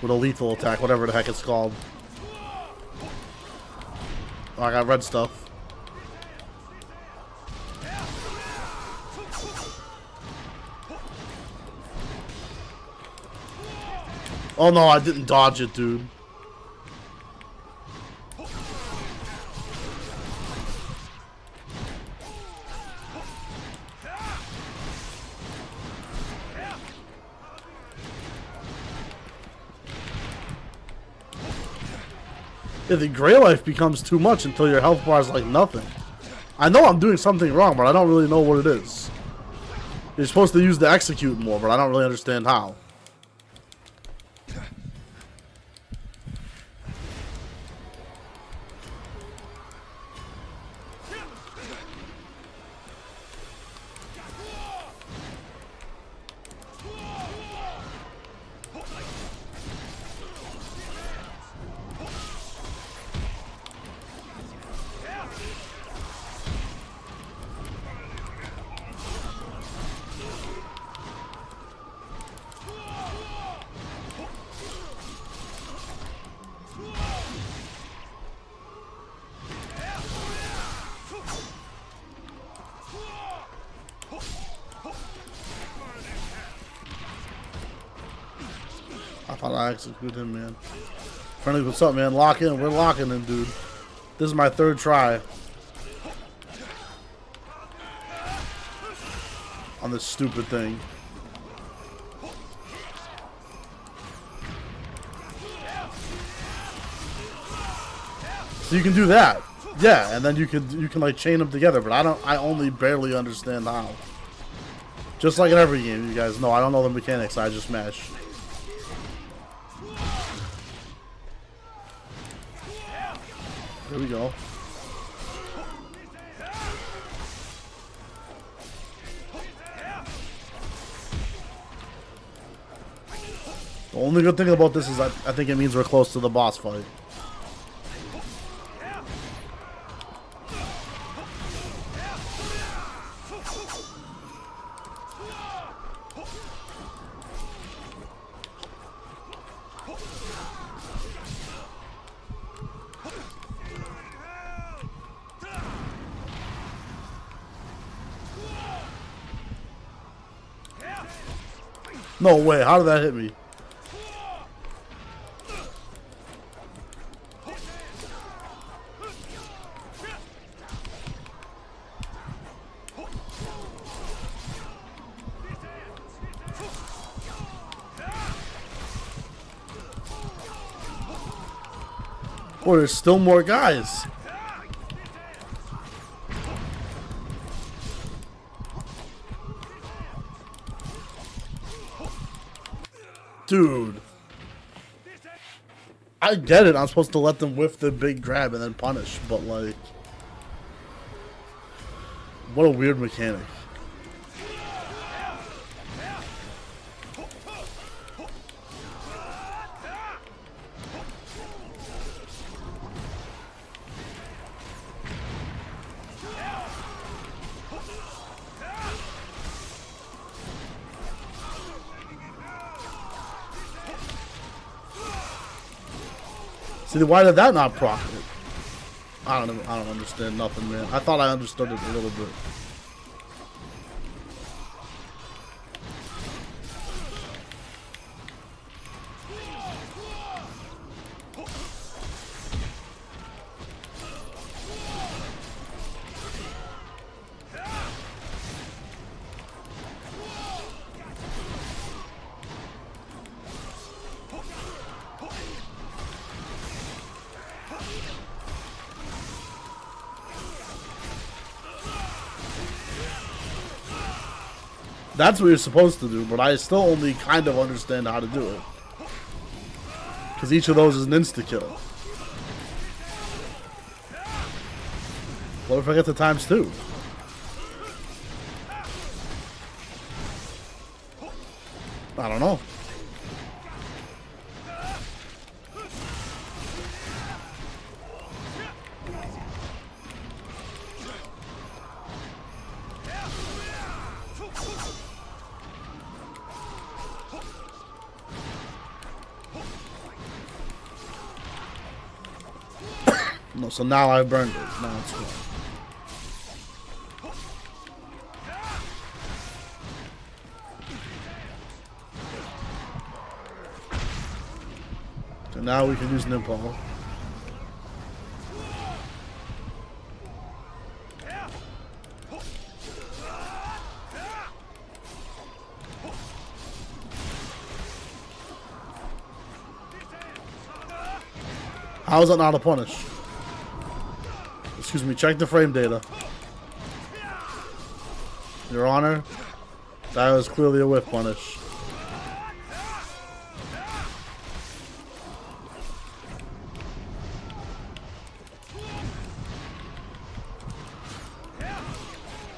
with a lethal attack, whatever the heck it's called. Oh, I got red stuff. Oh no, I didn't dodge it, dude. Yeah, the gray life becomes too much until your health bar is like nothing. I know I'm doing something wrong, but I don't really know what it is. You're supposed to use the execute more, but I don't really understand how. I thought I executed him, man. Friendly, what's up, man? Lock in. We're locking in, dude. This is my third try on this stupid thing. So you can do that. Yeah, and then you can like chain them together, but I only barely understand how. Just like in every game, you guys know, I don't know the mechanics, I just mash. There we go. The only good thing about this is I think it means we're close to the boss fight. No way, how did that hit me? Boy, there's still more guys. Dude. I get it. I'm supposed to let them whiff the big grab and then punish, but like... What a weird mechanic. See, why did that not proc it? I don't understand nothing, man. I thought I understood it a little bit. That's what you're supposed to do, but I still only kind of understand how to do it. Because each of those is an insta-kill. What if I get to times 2? I don't know. No, so now I've burned it. Now it's cool. So now we can use Nimpal. How is that not a punish? Excuse me, check the frame data. Your Honor, that was clearly a whiff punish.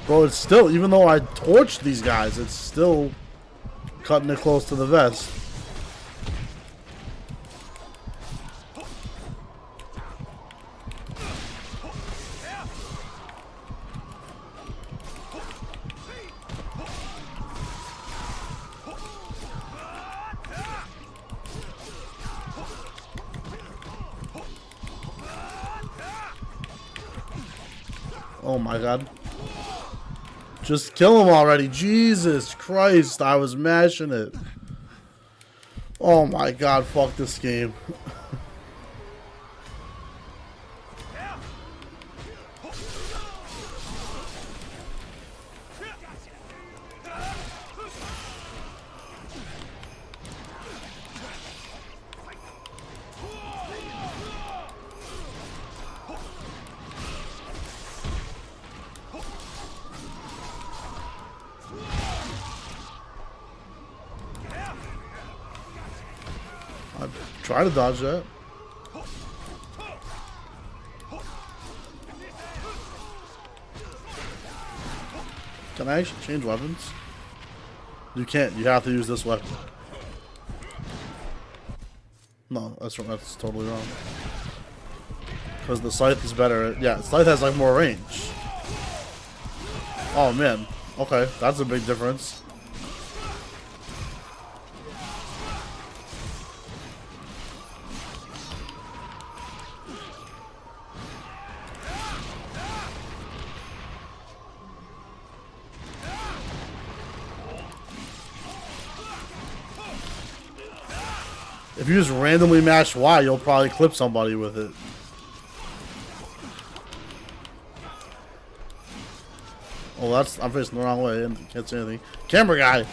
Bro, it's still, even though I torched these guys, it's still cutting it close to the vest. Oh my god. Just kill him already. Jesus Christ, I was mashing it. Oh my god, fuck this game. Try to dodge that. Can I actually change weapons? You can't. You have to use this weapon. No, that's totally wrong. Because the scythe is better. Yeah, scythe has like more range. Oh man. Okay, that's a big difference. If you just randomly mash Y, you'll probably clip somebody with it. Oh, that's... I'm facing the wrong way and can't say anything. Camera guy!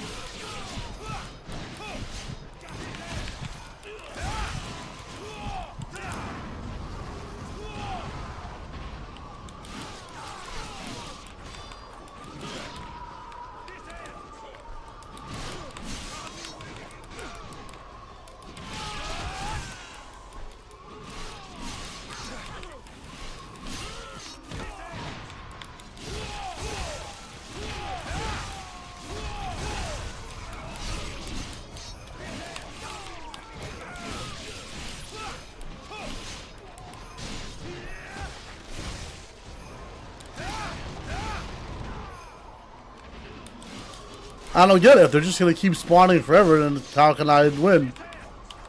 I don't get it. If they're just gonna keep spawning forever, then how can I win?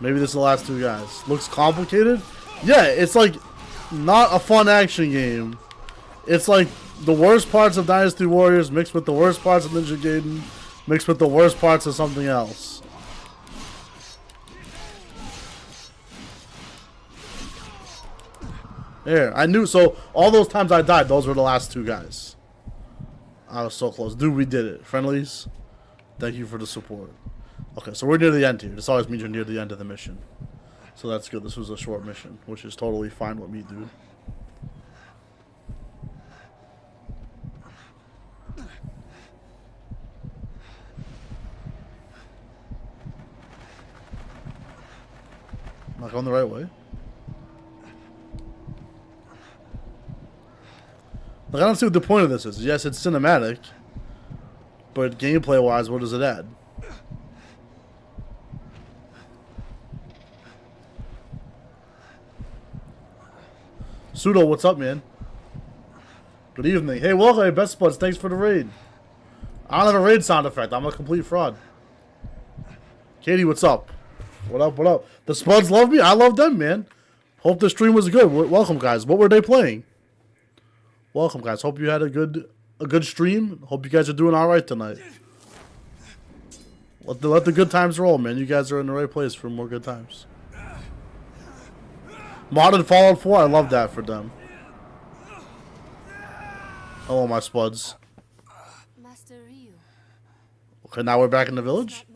Maybe this is the last two guys. Looks complicated? Yeah, it's like not a fun action game. It's like the worst parts of Dynasty Warriors mixed with the worst parts of Ninja Gaiden mixed with the worst parts of something else. There, I knew. So all those times I died, those were the last two guys. I was so close. Dude, we did it. Friendlies, thank you for the support. Okay, so we're near the end here. This always means you're near the end of the mission. So that's good. This was a short mission, which is totally fine with me, dude. Am I going the right way? Like, I don't see what the point of this is. Yes, it's cinematic, but gameplay-wise, what does it add? Pseudo, what's up, man? Good evening. Hey, welcome, hey, Best Buds. Thanks for the raid. I don't have a raid sound effect. I'm a complete fraud. Katie, what's up? What up, what up? The Spuds love me? I love them, man. Hope the stream was good. Welcome, guys. What were they playing? Welcome, guys. Hope you had a good stream. Hope you guys are doing all right tonight. Let the good times roll, man. You guys are in the right place for more good times. Modded Fallout 4, I love that for them. Hello, my Spuds. Master Ryu. Okay, now we're back in the village.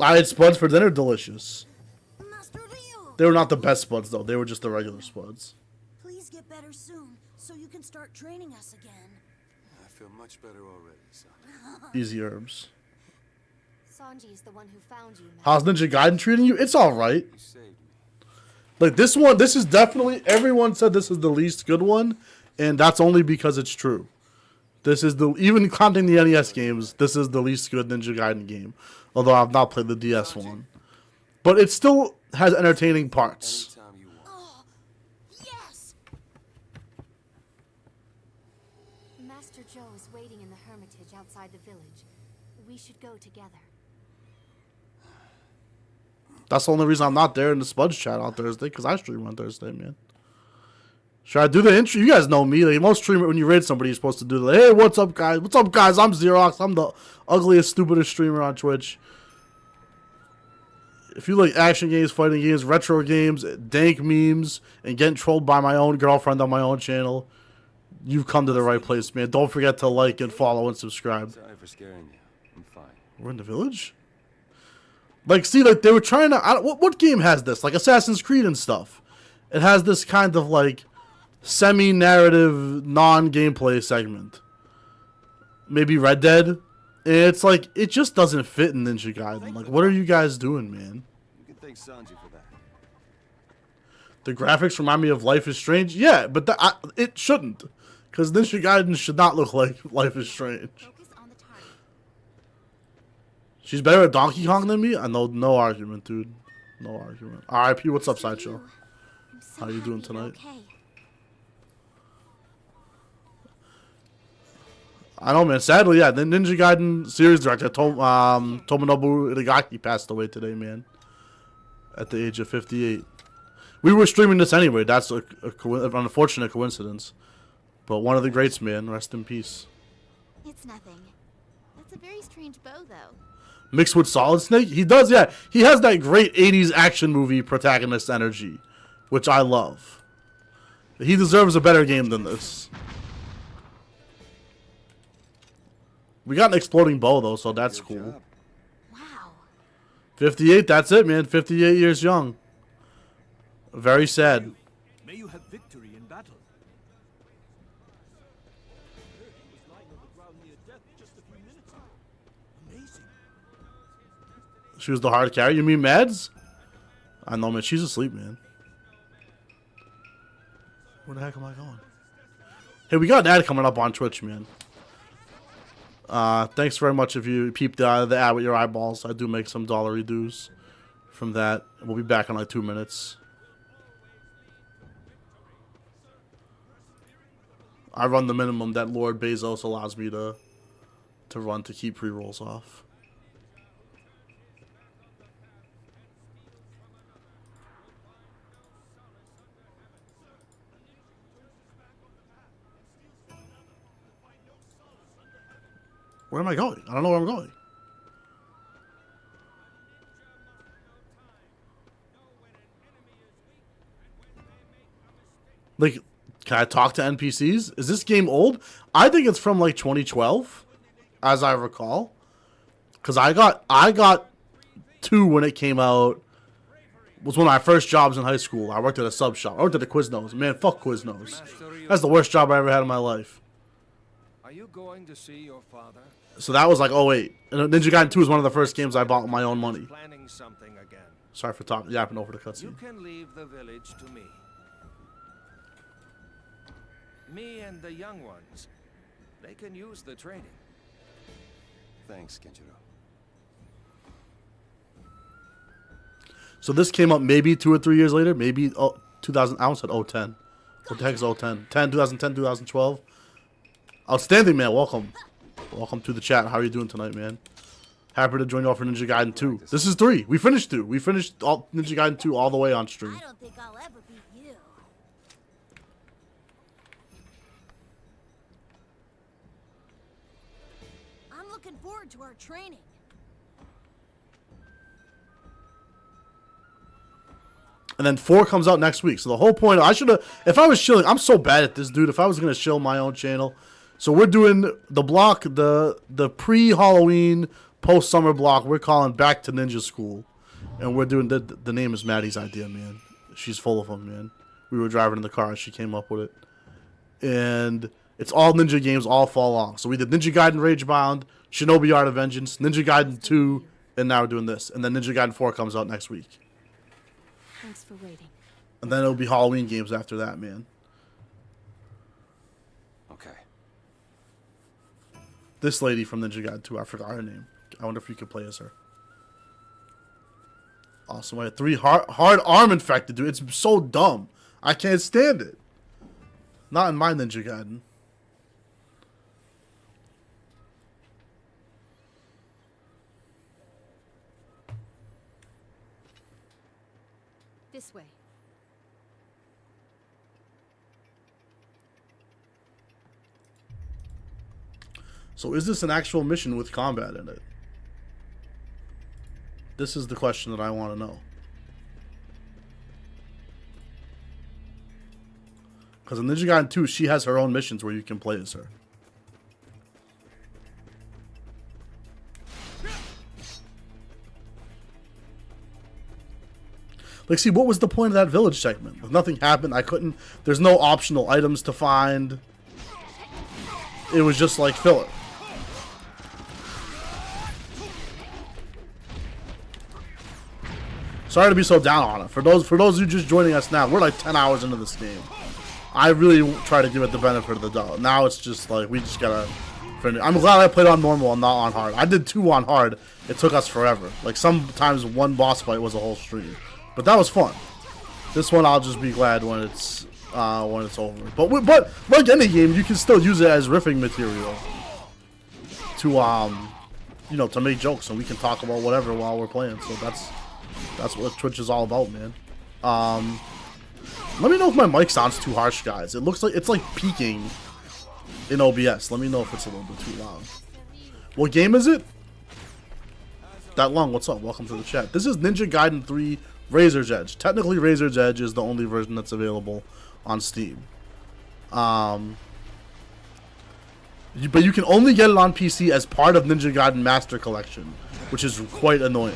I had Spuds for dinner, delicious. Master Ryu. They were not the best Spuds, though. They were just the regular Spuds. Please get better soon, so you can start training us again. I feel much better already, son. Easy herbs. Sanji's the one who found you, Master. How's Ninja Gaiden treating you? It's alright. You saved me. Like, this one, this is definitely, everyone said this is the least good one, and that's only because it's true. This is the, even counting the NES games, this is the least good Ninja Gaiden game. Although I've not played the DS one. But it still has entertaining parts. Anytime you want. Oh, yes! Master Joe is waiting in the hermitage outside the village. We should go together. That's the only reason I'm not there in the Spuds chat on Thursday, because I stream on Thursday, man. Should I do the intro? You guys know me. Like, most streamers, when you raid somebody, you're supposed to do the, hey, what's up, guys? What's up, guys? I'm Xerox. I'm the ugliest, stupidest streamer on Twitch. If you like action games, fighting games, retro games, dank memes, and getting trolled by my own girlfriend on my own channel, you've come to the right place, man. Don't forget to like and follow and subscribe. Sorry for scaring you. I'm fine. We're in the village? Like, see, like, they were trying to... what game has this? Like, Assassin's Creed and stuff. It has this kind of, like, semi-narrative, non-gameplay segment. Maybe Red Dead? It's like, it just doesn't fit in Ninja Gaiden. Like, what are you guys doing, man? You can thank Sanji for that. The graphics remind me of Life is Strange? Yeah, but it shouldn't. Because Ninja Gaiden should not look like Life is Strange. Focus on the target. She's better at Donkey Kong than me? I know, no argument, dude. No argument. R.I.P. What's up, Sideshow? How you doing tonight? Okay. I know, man. Sadly, yeah. The Ninja Gaiden series director, Tomonobu Itagaki, passed away today, man. At the age of 58. We were streaming this anyway. That's an unfortunate coincidence. But one of the greats, man. Rest in peace. It's nothing. That's a very strange bow, though. Mixed with Solid Snake? He does, yeah. He has that great 80s action movie protagonist energy, which I love. He deserves a better game than this. We got an exploding bow, though, so that's cool. Wow. 58, that's it, man. 58 years young. Very sad. May you have victory in battle. Amazing. She was the hard carry. You mean Mads? I know, man. She's asleep, man. Where the heck am I going? Hey, we got an ad coming up on Twitch, man. Thanks very much if you peeped the ad with your eyeballs. I do make some dollary dues from that. We'll be back in like 2 minutes. I run the minimum that Lord Bezos allows me to run to keep pre-rolls off. Where am I going? I don't know where I'm going. Like, can I talk to NPCs? Is this game old? I think it's from like 2012, as I recall. Cause I got 2 when it came out. It was one of my first jobs in high school. I worked at a sub shop. I worked at a Quiznos. Man, fuck Quiznos. That's the worst job I ever had in my life. Are you going to see your father? So that was like 08. And Ninja Gaiden 2 was one of the first games I bought with my own money. Planning something again. Sorry for yapping over the You cutscene. can leave the village to me. Me and the young ones. They can use the training. Thanks, Kenjiro. So this came up maybe 2 or 3 years later. Maybe 2000. I almost said 010. What the heck is 010? 2010, 2012. Outstanding, man. Welcome. Welcome to the chat. How are you doing tonight, man? Happy to join you all for Ninja Gaiden 2. This is 3. We finished 2. We finished all Ninja Gaiden 2 all the way on stream. I don't think I'll ever beat you. I'm looking forward to our training. And then 4 comes out next week. So the whole point, I should have, if I was chilling, I'm so bad at this, dude. If I was going to chill my own channel. So we're doing the block, the pre-Halloween, post-summer block. We're calling Back to Ninja School. And we're doing, the name is Maddie's idea, man. She's full of them, man. We were driving in the car and she came up with it. And it's all Ninja games all fall long. So we did Ninja Gaiden Ragebound, Shinobi Art of Vengeance, Ninja Gaiden 2, and now we're doing this. And then Ninja Gaiden 4 comes out next week. Thanks for waiting. And then it'll be Halloween games after that, man. Okay. This lady from Ninja Gaiden 2, I forgot her name. I wonder if you could play as her. Awesome. I had 3 hard arm infected, dude. It's so dumb. I can't stand it. Not in my Ninja Gaiden. This way. So is this an actual mission with combat in it? This is the question that I want to know. Because in Ninja Gaiden 2, she has her own missions where you can play as her. Like, see, what was the point of that village segment? Nothing happened. I couldn't... There's no optional items to find. It was just like filler. Sorry to be so down on it. For those of you just joining us now, we're like 10 hours into this game. I really try to give it the benefit of the doubt. Now it's just like, we just gotta finish. I'm glad I played on normal and not on hard. I did 2 on hard. It took us forever. Like, sometimes one boss fight was a whole stream. But that was fun. This one, I'll just be glad when it's over. But like any game, you can still use it as riffing material to you know, to make jokes, and we can talk about whatever while we're playing. So that's what Twitch is all about, man. Let me know if my mic sounds too harsh, guys. It looks like it's like peaking in OBS. Let me know if it's a little bit too loud. What game is it? That long, what's up? Welcome to the chat. This is Ninja Gaiden 3 Razor's Edge. Technically, Razor's Edge is the only version that's available on Steam. But you can only get it on PC as part of Ninja Gaiden Master Collection, which is quite annoying.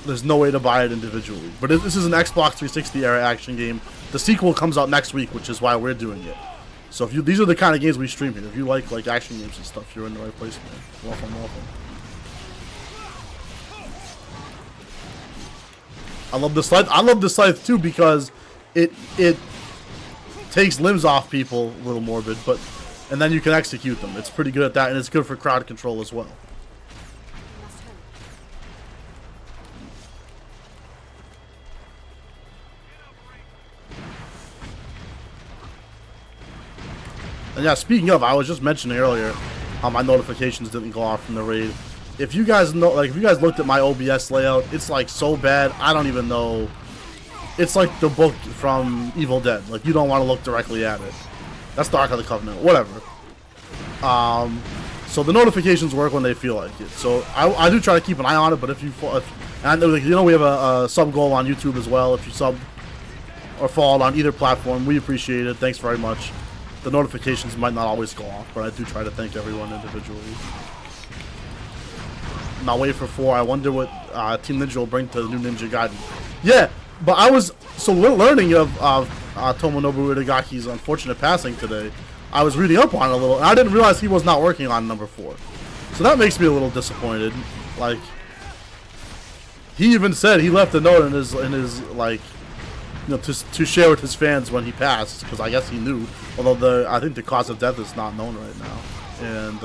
There's no way to buy it individually. But this is an Xbox 360 era action game. The sequel comes out next week, which is why we're doing it. So if these are the kind of games we stream here. If you like action games and stuff, you're in the right place, man. Welcome, welcome. I love this scythe. I love this scythe too because it takes limbs off people, a little morbid, and then you can execute them. It's pretty good at that, and it's good for crowd control as well. And yeah, speaking of, I was just mentioning earlier how my notifications didn't go off from the raid. If you guys know, if you guys looked at my OBS layout, it's like so bad, I don't even know. It's like the book from Evil Dead. Like, you don't want to look directly at it. That's the Ark of the Covenant, whatever. So the notifications work when they feel like it. So I do try to keep an eye on it, but if and you know, we have a sub goal on YouTube as well. If you sub or follow on either platform, we appreciate it. Thanks very much. The notifications might not always go off, but I do try to thank everyone individually. Now wait for 4. I wonder what Team Ninja will bring to the new Ninja Gaiden. Yeah, but I was learning of Tomonobu Itagaki's unfortunate passing today. I was reading up on it a little, and I didn't realize he was not working on number 4. So that makes me a little disappointed. Like, he even said he left a note in his like, you know, to share with his fans when he passed, because I guess he knew. Although I think the cause of death is not known right now, and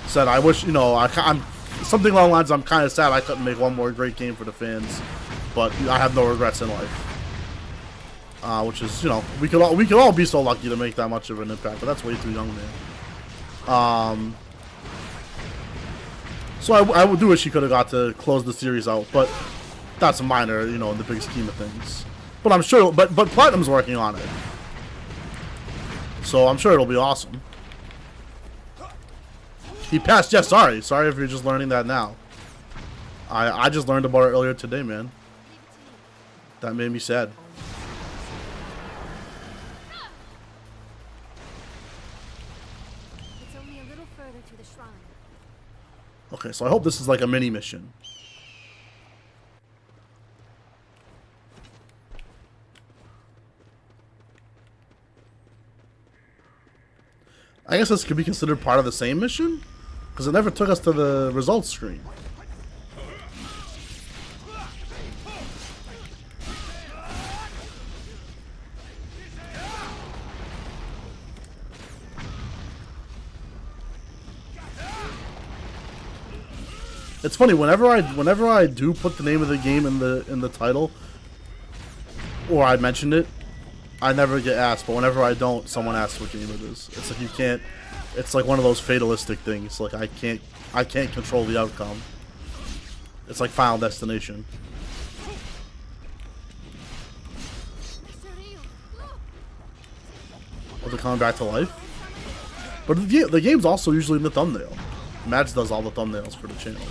said, I wish, you know, I'm something along the lines, I'm kind of sad I couldn't make one more great game for the fans, but I have no regrets in life. Which is, you know, we could all be so lucky to make that much of an impact, but that's way too young, man. So I do wish he could have got to close the series out, but that's minor, you know, in the big scheme of things. But I'm sure, but Platinum's working on it, so I'm sure it'll be awesome. He passed. Yeah, sorry if you're just learning that now. I just learned about it earlier today, man. That made me sad. It's only a little further to the shrine. Okay, so I hope this is like a mini mission. I guess this could be considered part of the same mission, because it never took us to the results screen. It's funny, whenever I do put the name of the game in the title, or I mention it, I never get asked, but whenever I don't, someone asks what game it is. It's like you can't. It's like one of those fatalistic things. Like I can't control the outcome. It's like Final Destination. Oh, they're coming back to life. But the game's also usually in the thumbnail. Mads does all the thumbnails for the channel.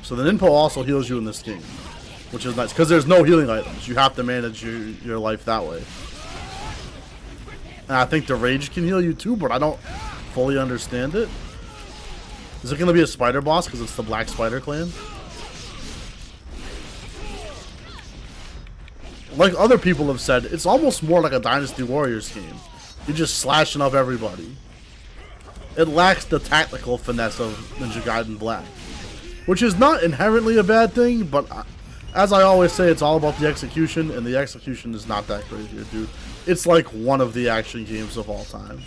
So the Ninpo also heals you in this game, which is nice, because there's no healing items. You have to manage your life that way. And I think the Rage can heal you too, but I don't fully understand it. Is it going to be a spider boss, because it's the Black Spider Clan? Like other people have said, it's almost more like a Dynasty Warriors game. You're just slashing up everybody. It lacks the tactical finesse of Ninja Gaiden Black, which is not inherently a bad thing, but as I always say, it's all about the execution, and the execution is not that great here, dude. It's like one of the action games of all time.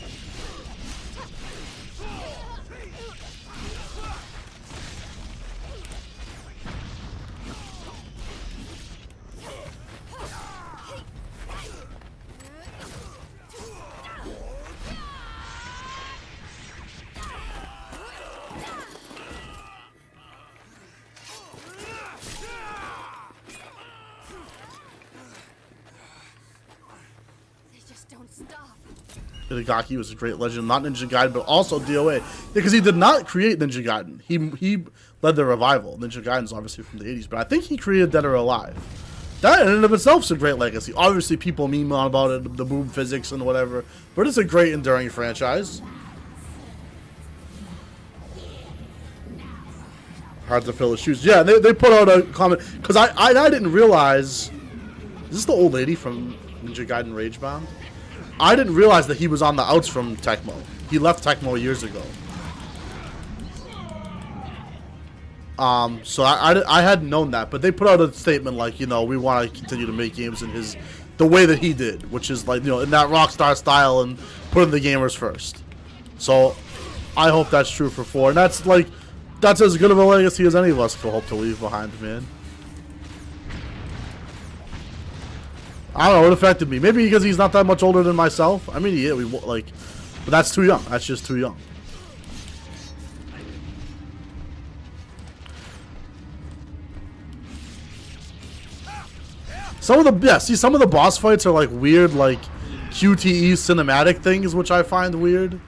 Hitagaki was a great legend, not Ninja Gaiden, but also DOA. Because he did not create Ninja Gaiden. He led the revival. Ninja Gaiden's obviously from the 80s, but I think he created Dead or Alive. That in and of itself is a great legacy. Obviously, people meme on about it, the boom physics and whatever, but it's a great enduring franchise. Hard to fill his shoes. Yeah, they put out a comment, because I didn't realize, is this the old lady from Ninja Gaiden Ragebound? I didn't realize that he was on the outs from Tecmo. He left Tecmo years ago. So I hadn't known that, but they put out a statement like, you know, we want to continue to make games in the way that he did, which is like, you know, in that Rockstar style and putting the gamers first. So I hope that's true for 4, and that's as good of a legacy as any of us could hope to leave behind, man. I don't know, it affected me. Maybe because he's not that much older than myself. I mean, yeah, but that's too young. That's just too young. Some of the boss fights are like weird, like QTE cinematic things, which I find weird.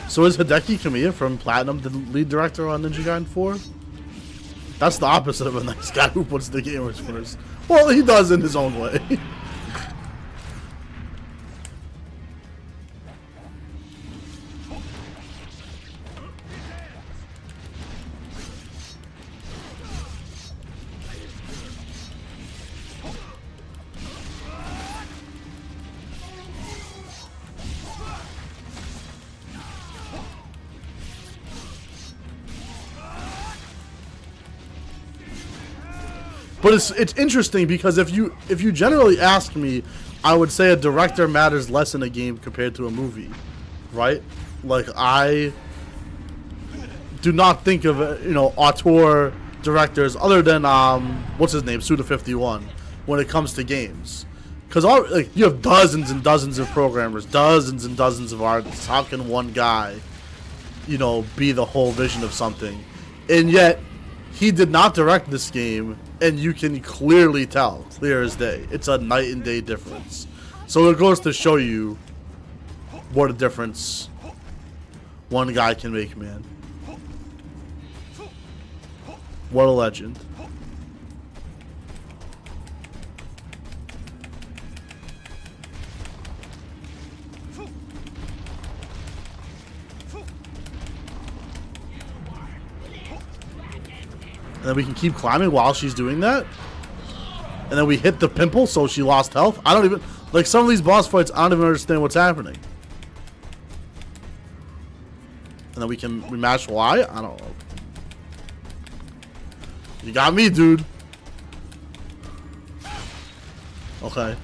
So is Hideki Kamiya from Platinum the lead director on Ninja Gaiden 4? That's the opposite of a nice guy who puts the gamers first. Well, he does in his own way. But it's interesting because if you generally ask me, I would say a director matters less in a game compared to a movie, right? Like, I do not think of, you know, auteur directors other than what's his name, Suda51, when it comes to games, because like you have dozens and dozens of programmers, dozens and dozens of artists. How can one guy, you know, be the whole vision of something? And yet he did not direct this game. And you can clearly tell, clear as day. It's a night and day difference. So it goes to show you what a difference one guy can make, man. What a legend. And then we can keep climbing while she's doing that. And then we hit the pimple, so she lost health. I don't even... Like, some of these boss fights, I don't even understand what's happening. And then we can rematch Y? I don't know. You got me, dude. Okay.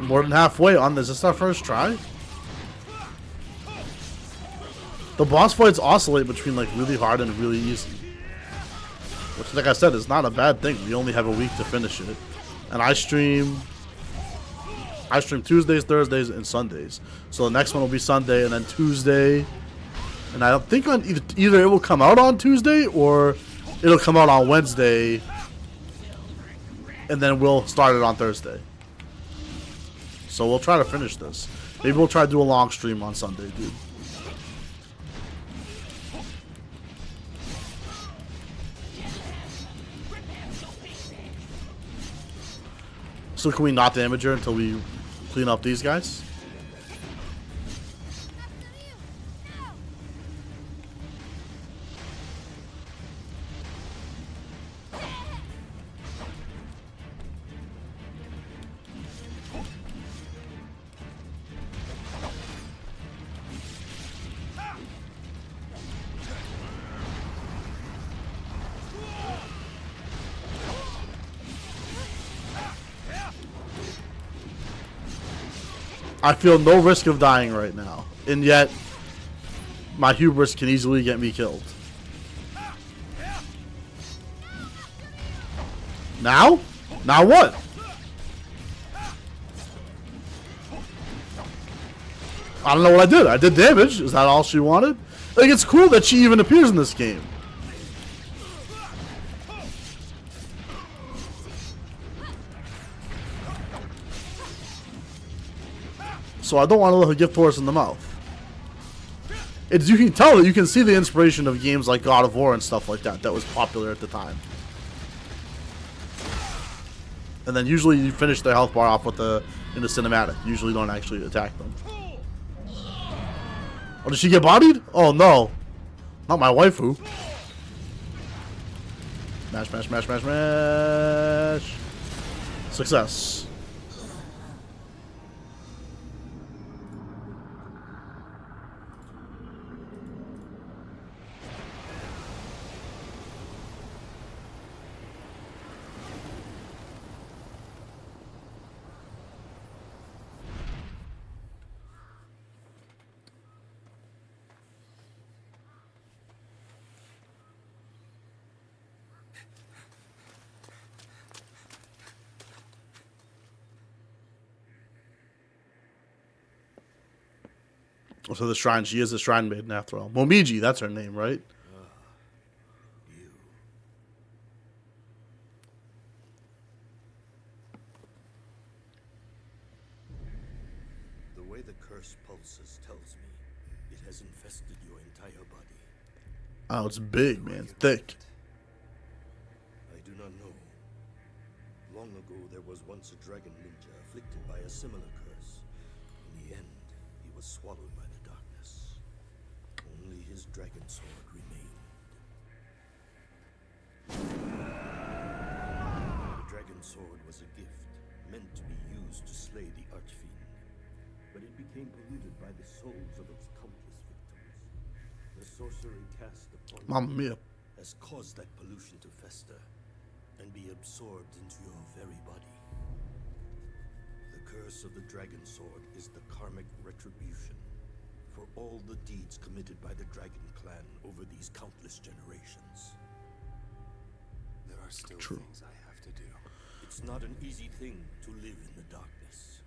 More than halfway on this. Is this our first try? The boss fights oscillate between like really hard and really easy, which, like I said, is not a bad thing. We only have a week to finish it, and I stream Tuesdays, Thursdays, and Sundays. So the next one will be Sunday, and then Tuesday, and I think on either it will come out on Tuesday or it'll come out on Wednesday, and then we'll start it on Thursday. So we'll try to finish this. Maybe we'll try to do a long stream on Sunday, dude. So can we not damage her until we clean up these guys? I feel no risk of dying right now. And yet, my hubris can easily get me killed. Now? Now what? I don't know what I did. I did damage. Is that all she wanted? Like, it's cool that she even appears in this game. So I don't want to let her gift horse in the mouth. It's, you can tell that you can see the inspiration of games like God of War and stuff like that that was popular at the time. And then usually you finish their health bar off with in the cinematic. Usually don't actually attack them. Oh, did she get bodied? Oh no. Not my waifu. Mash, mash, mash, mash, mash. Success. So the shrine, she is a shrine maiden after all. Momiji, that's her name, right? You. The way the curse pulses tells me it has infested your entire body. Oh, it's big, man. Thick. I do not know. Long ago, there was once a dragon ninja afflicted by a similar curse. In the end, he was swallowed by the darkness. Only his dragon sword remained. The dragon sword was a gift, meant to be used to slay the archfiend. But it became polluted by the souls of its countless victims. The sorcery cast upon Mamma mia. has caused that pollution to fester and be absorbed into your very body. The curse of the dragon sword is the karmic retribution for all the deeds committed by the dragon clan over these countless generations. There are still True. things I have to do. It's not an easy thing to live in the darkness.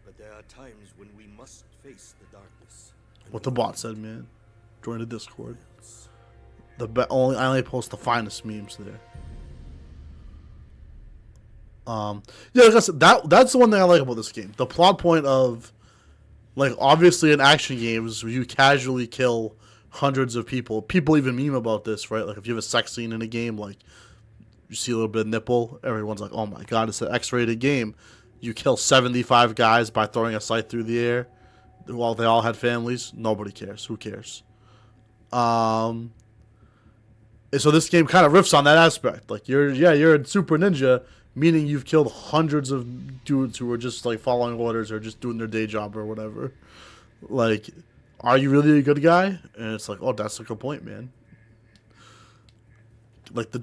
But there are times when we must face the darkness. What the bot said, man. Join the Discord. I only post the finest memes there. Yeah, like I said, that's the one thing I like about this game. The plot point of, like, obviously in action games, you casually kill hundreds of people. People even meme about this, right? Like, if you have a sex scene in a game, like, you see a little bit of nipple, everyone's like, oh my god, it's an X-rated game. You kill 75 guys by throwing a scythe through the air while they all had families. Nobody cares. Who cares? And so this game kind of riffs on that aspect. Like, you're a super ninja, meaning you've killed hundreds of dudes who are just, like, following orders or just doing their day job or whatever. Like, are you really a good guy? And it's like, oh, that's a good point, man. Like the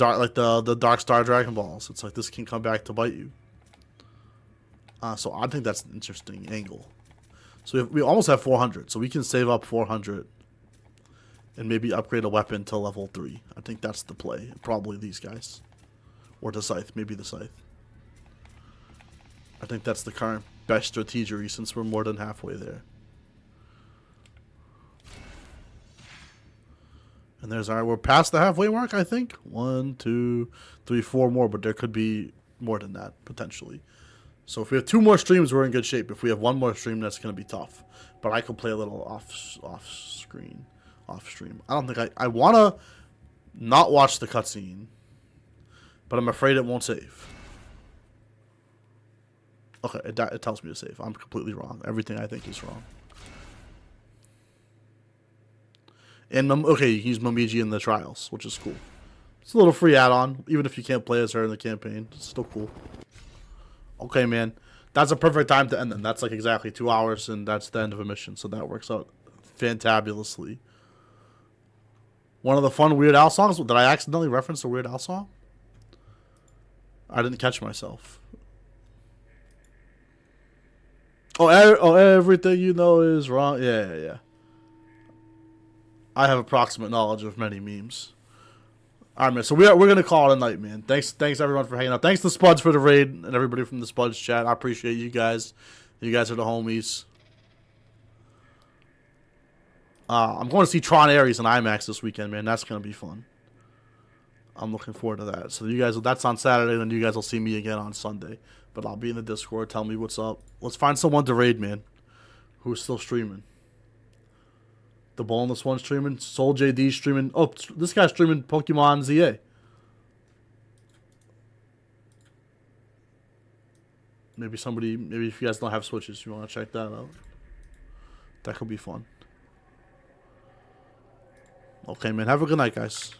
Dark Star Dragon Balls. It's like, this can come back to bite you. So I think that's an interesting angle. So we almost have 400, so we can save up 400 and maybe upgrade a weapon to level 3. I think that's the play. Probably these guys. Or the scythe. Maybe the scythe. I think that's the current best strategy since we're more than halfway there. And there's we're past the halfway mark, I think. 1, 2, 3, 4 more, but there could be more than that, potentially. So if we have 2 more streams, we're in good shape. If we have 1 more stream, that's going to be tough. But I could play a little off stream. I don't think I want to not watch the cutscene, but I'm afraid it won't save. Okay, it tells me to save. I'm completely wrong. Everything I think is wrong. And okay, you can use Momiji in the trials, which is cool. It's a little free add-on, even if you can't play as her in the campaign. It's still cool. Okay, man. That's a perfect time to end then. That's like exactly 2 hours, and that's the end of a mission. So that works out fantabulously. One of the fun Weird Al songs. Did I accidentally reference a Weird Al song? I didn't catch myself. Everything you know is wrong. Yeah. I have approximate knowledge of many memes. All right, man. So we're gonna call it a night, man. Thanks everyone for hanging out. Thanks to Spuds for the raid and everybody from the Spuds chat. I appreciate you guys. You guys are the homies. I'm going to see Tron Ares in IMAX this weekend, man. That's gonna be fun. I'm looking forward to that. So you guys, that's on Saturday, then you guys will see me again on Sunday. But I'll be in the Discord. Tell me what's up. Let's find someone to raid, man. Who's still streaming? The boneless one streaming. Soul JD streaming. Oh, this guy's streaming Pokemon ZA. Maybe if you guys don't have Switches, you want to check that out. That could be fun. Okay, man. Have a good night, guys.